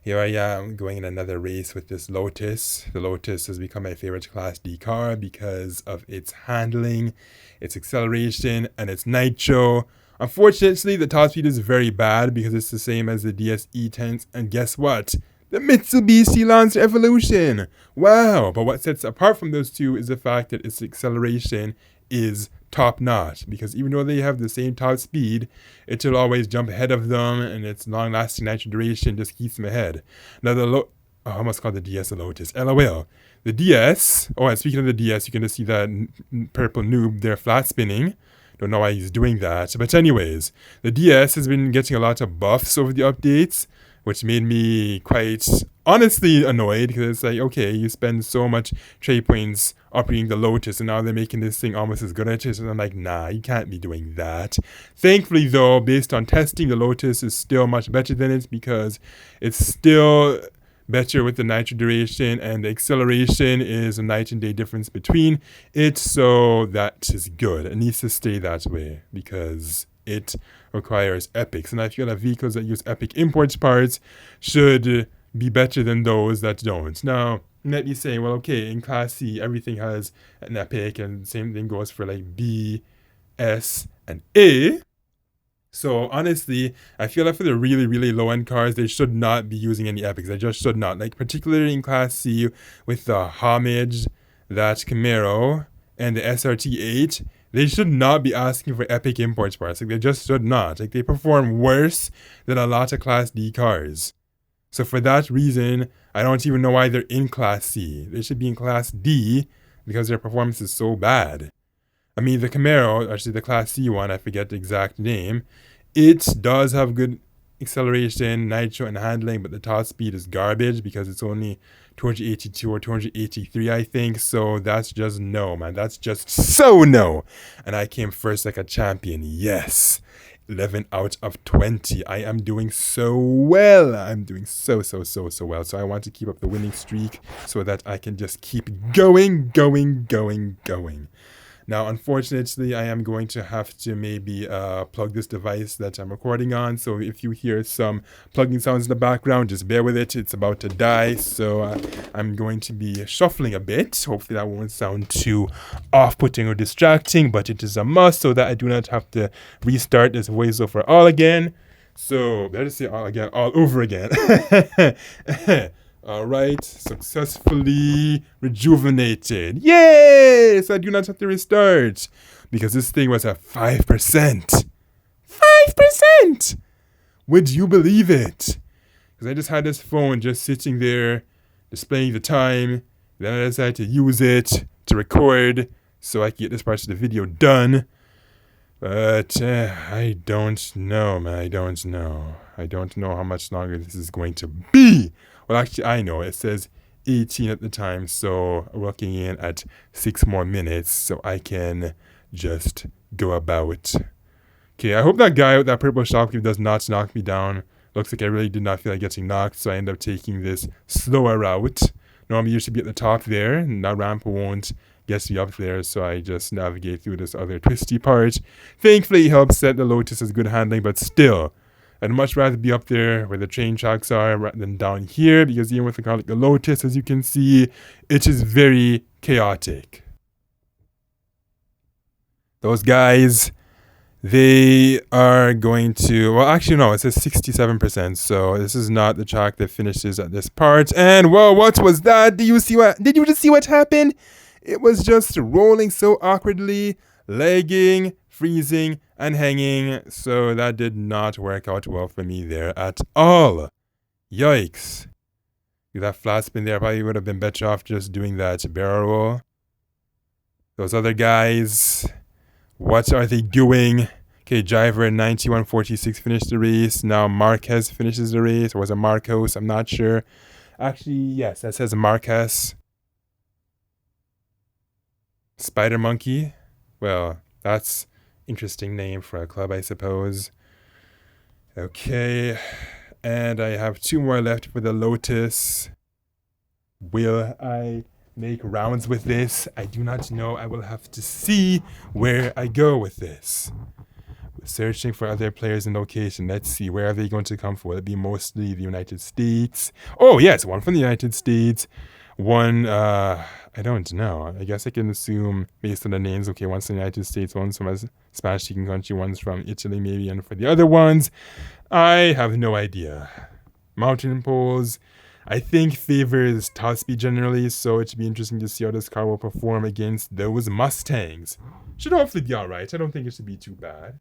here I am going in another race with this Lotus. The Lotus has become my favorite Class D car because of its handling, its acceleration, and its nitro. Unfortunately, the top speed is very bad because it's the same as the DS-E10s. And guess what? The Mitsubishi Lancer Evolution. Wow. But what sets it apart from those two is the fact that its acceleration is top notch, because even though they have the same top speed, it will always jump ahead of them, and its long-lasting nitro duration just keeps them ahead. Now I almost called the DS a Lotus. LOL. The DS. Oh, and speaking of the DS, you can just see that purple noob there flat spinning. Don't know why he's doing that, but anyways, the DS has been getting a lot of buffs over the updates, which made me quite honestly annoyed, because it's like, okay, you spend so much trade points upgrading the Lotus, and now they're making this thing almost as good as it is, and I'm like, nah, you can't be doing that. Thankfully, though, based on testing, the Lotus is still much better than it, because it's still better with the nitro duration, and the acceleration is a night and day difference between it, so that is good. It needs to stay that way, because it requires epics, and I feel that vehicles that use epic imports parts should be better than those that don't. Now, you might be saying, well, okay, in Class C, everything has an epic, and the same thing goes for like B, S, and A. So honestly, I feel like for the really, really low-end cars, they should not be using any epics. They just should not. Like, particularly in Class C with the Homage, that Camaro, and the SRT8, they should not be asking for epic import parts. Like, they just should not. Like, they perform worse than a lot of Class D cars. So for that reason, I don't even know why they're in Class C. They should be in Class D because their performance is so bad. I mean, the Camaro, actually the Class C one, I forget the exact name, it does have good acceleration, nitro, and handling, but the top speed is garbage because it's only 282 or 283, I think. So that's just no, man. That's just so no. And I came first like a champion. Yes. 11 out of 20. I am doing so well. I'm doing so well. So I want to keep up the winning streak so that I can just keep going. Now, unfortunately, I am going to have to maybe plug this device that I'm recording on. So if you hear some plugging sounds in the background, just bear with it. It's about to die. So I'm going to be shuffling a bit. Hopefully that won't sound too off-putting or distracting, but it is a must so that I do not have to restart this voiceover all again. So better say all again, all over again. Alright, successfully rejuvenated. Yay! So I do not have to restart, because this thing was at 5%. 5%! Would you believe it? Because I just had this phone just sitting there, displaying the time. Then I decided to use it to record so I could get this part of the video done. But I don't know, man. I don't know. I don't know how much longer this is going to be. Well, actually, I know. It says 18 at the time, so working in at 6 more minutes, so I can just go about. Okay, I hope that guy with that purple shopkeeper does not knock me down. Looks like I really did not feel like getting knocked, so I end up taking this slower route. Normally, you should be at the top there, and that ramp won't get me up there, so I just navigate through this other twisty part. Thankfully, it helps that the Lotus has good handling, but still, I'd much rather be up there where the train tracks are rather than down here, because even with a car like the Lotus, as you can see, it is very chaotic. Those guys, they are going to, well, actually, no, it says 67%, so this is not the track that finishes at this part. And, whoa, what was that? Did you just see what happened? It was just rolling so awkwardly, lagging, freezing, and hanging, so that did not work out well for me there at all. Yikes. That flat spin there probably would have been better off just doing that barrel roll. Those other guys, what are they doing? Okay, driver 9146 finished the race. Now Marquez finishes the race, or was it Marcos? I'm not sure. Actually, yes, that says Marquez Spider Monkey. Well, that's interesting name for a club, I suppose. Okay, and I have 2 more left for the Lotus. Will I make rounds with this? I do not know. I will have to see where I go with this. Searching for other players in location. Let's see. Where are they going to come from? Will it be mostly the United States? Oh, yes. One from the United States. One, I don't know. I guess I can assume based on the names. Okay, one's from the United States, one's from a Spanish-speaking country, one's from Italy maybe, and for the other ones, I have no idea. Mountain poles, I think favors top speed generally, so it should be interesting to see how this car will perform against those Mustangs. Should hopefully be alright. I don't think it should be too bad.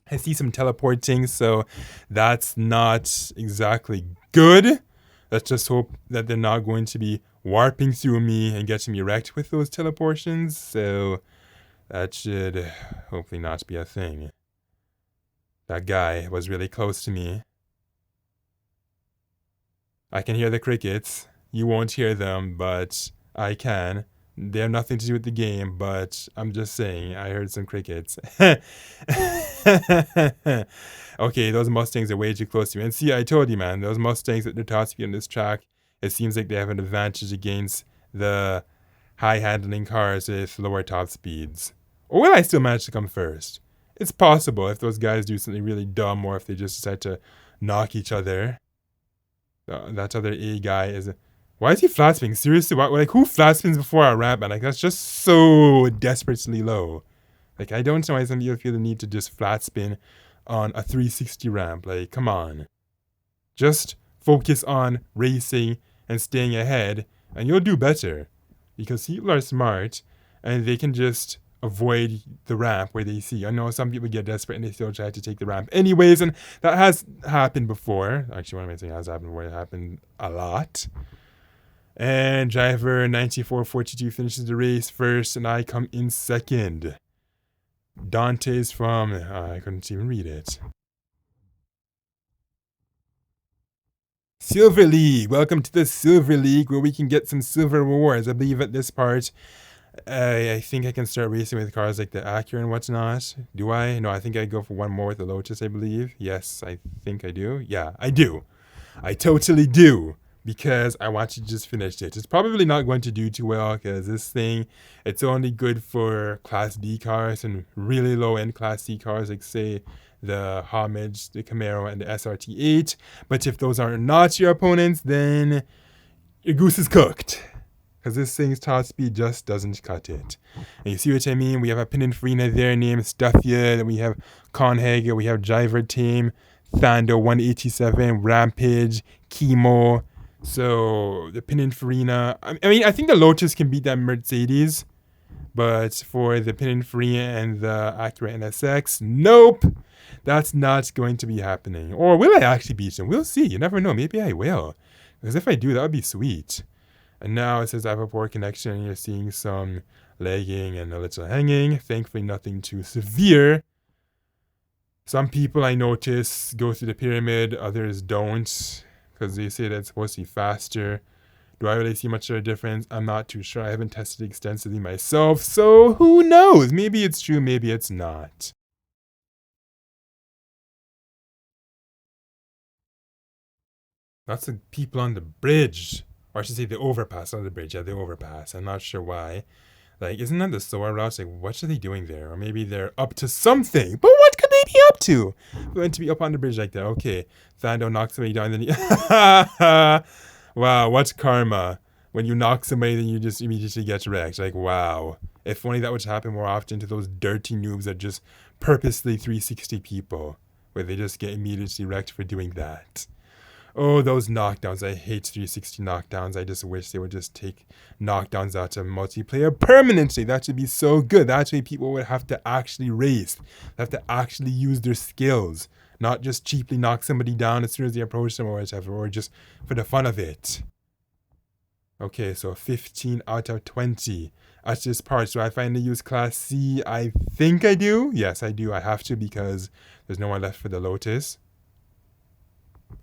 I see some teleporting, so that's not exactly good. Let's just hope that they're not going to be warping through me and getting me wrecked with those teleportations, so that should hopefully not be a thing. That guy was really close to me. I can hear the crickets. You won't hear them, but I can. They have nothing to do with the game, but I'm just saying, I heard some crickets. Okay, those Mustangs are way too close to me. And see, I told you, man, those Mustangs at the top speed on this track, it seems like they have an advantage against the high-handling cars with lower top speeds. Or will I still manage to come first? It's possible if those guys do something really dumb or if they just decide to knock each other. That other A guy is... Why is he flat spinning? Seriously, like who flat spins before a ramp, man? Like that's just so desperately low. Like I don't know why some people feel the need to just flat spin on a 360 ramp. Like come on, just focus on racing and staying ahead, and you'll do better. Because people are smart, and they can just avoid the ramp where they see. I know some people get desperate and they still try to take the ramp anyways, and that has happened before. Actually, what am I saying? Has happened before. It happened a lot. And driver 9442 finishes the race first, and I come in second. Dante's from... I couldn't even read it. Silver League. Welcome to the Silver League, where we can get some silver rewards. I believe at this part, I think I can start racing with cars like the Acura and whatnot. Do I? No, I think I go for one more with the Lotus, I believe. Yes, I think I do. Yeah, I do. I totally do. Because I want to just finish it. It's probably not going to do too well because this thing, it's only good for Class D cars and really low-end Class C cars like, say, the Homage, the Camaro, and the SRT8. But if those are not your opponents, then your goose is cooked. Because this thing's top speed just doesn't cut it. And you see what I mean? We have a Pininfarina there named Staffia, then we have Conhager, we have Driver Team, Thando 187, Rampage, Chemo. So the Pininfarina, I mean, I think the Lotus can beat that Mercedes, but for the Pininfarina and the Acura NSX, nope, that's not going to be happening. Or will I actually beat them? We'll see. You never know. Maybe I will, because if I do, that would be sweet. And now it says I have a poor connection, and you're seeing some lagging and a little hanging. Thankfully, nothing too severe. Some people I notice go through the pyramid, others don't. Because they say that it's supposed to be faster. Do I really see much of a difference? I'm not too sure. I haven't tested extensively myself, so who knows? Maybe it's true, maybe it's not. Lots of people on the bridge. Or I should say the overpass, not the bridge. Yeah, the overpass. I'm not sure why. Like, isn't that the SOAR route? Like, what are they doing there? Or maybe they're up to something. But what could they be up to? Going to be up on the bridge like that. Okay. Thando knocks somebody down. Then wow, what's karma? When you knock somebody, then you just immediately get wrecked. Like, wow. If only that would happen more often to those dirty noobs that just purposely 360 people. Where they just get immediately wrecked for doing that. Oh, those knockdowns. I hate 360 knockdowns. I just wish they would just take knockdowns out of multiplayer permanently. That should be so good. That way people would have to actually race. They have to actually use their skills. Not just cheaply knock somebody down as soon as they approach them or whatever. Or just for the fun of it. Okay, so 15 out of 20. At this part, so I finally use Class C. I think I do. Yes, I do. I have to because there's no one left for the Lotus.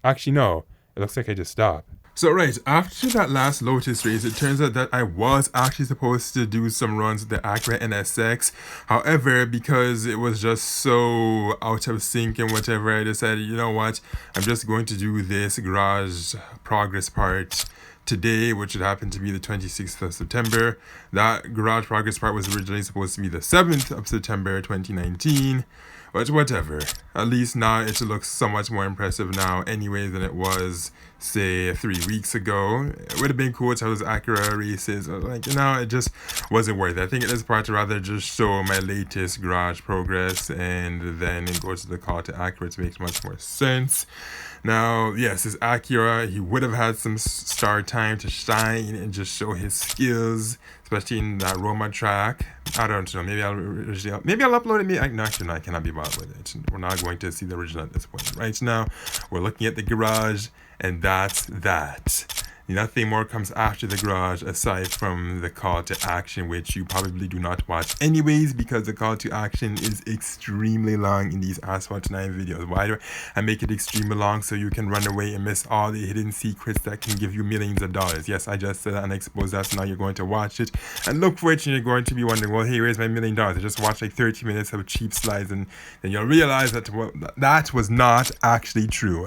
Actually, no. It looks like I just stopped. So right, after that last Lotus race, it turns out that I was actually supposed to do some runs with the Acura NSX. However, because it was just so out of sync and whatever, I decided, you know what, I'm just going to do this garage progress part today, which would happen to be the 26th of September. That garage progress part was originally supposed to be the 7th of September 2019. But whatever. At least now it looks so much more impressive now anyway than it was, say, 3 weeks ago. It would have been cool to have those Acura races. Like, you know, it just wasn't worth it. I think at this part to rather just show my latest garage progress and then go to the call to Acura to make much more sense. Now, yes, this Acura, he would have had some star time to shine and just show his skills, especially in that Roma track. I don't know. Maybe I'll upload it. No, actually, no, I cannot be bothered with it. We're not going to see the original at this point. Right now, we're looking at the garage, and that's that. Nothing more comes after the garage aside from the call to action, which you probably do not watch anyways because the call to action is extremely long in these Asphalt 9 videos. Why do I make it extremely long? So you can run away and miss all the hidden secrets that can give you millions of dollars. Yes, I just said that and exposed that, so now you're going to watch it and look for it and you're going to be wondering, well, hey, where's my $1 million? I just watched like 30 minutes of cheap slides and then you'll realize that that was not actually true.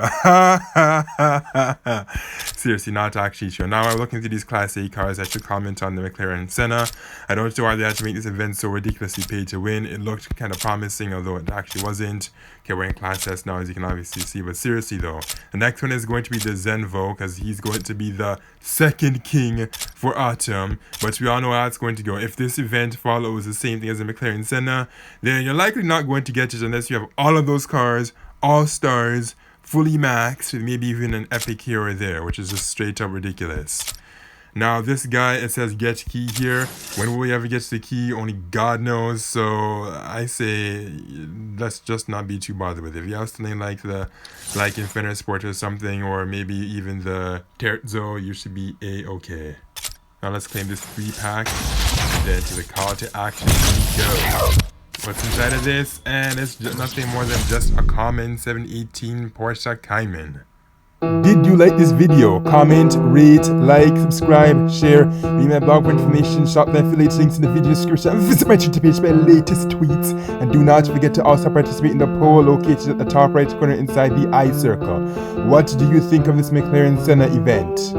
Seriously, not actually true. Now I'm looking through these Class A cars. I should comment on the McLaren Senna. I don't know why they had to make this event so ridiculously pay to win. It looked kind of promising, although it actually wasn't. Okay, we're in Class S now, as you can obviously see. But seriously, though, the next one is going to be the Zenvo, because he's going to be the second king for autumn. But we all know how it's going to go. If this event follows the same thing as the McLaren Senna, then you're likely not going to get it unless you have all of those cars, all stars, fully maxed, with maybe even an epic hero there, which is just straight up ridiculous. Now this guy, it says get key here. When will we ever get to the key? Only God knows. So I say let's just not be too bothered with it. If you have something like Infinite Sport or something, or maybe even the Terzo, you should be a-okay. Now let's claim this free pack and then to the call to action we go. What's inside of this? And it's nothing more than just a common 718 Porsche Cayman. Did you like this video? Comment, rate, like, subscribe, share, read my blog for information, shop the affiliate links in the video description, and visit my Twitter page for my latest tweets. And do not forget to also participate in the poll located at the top right corner inside the I circle. What do you think of this McLaren Senna event?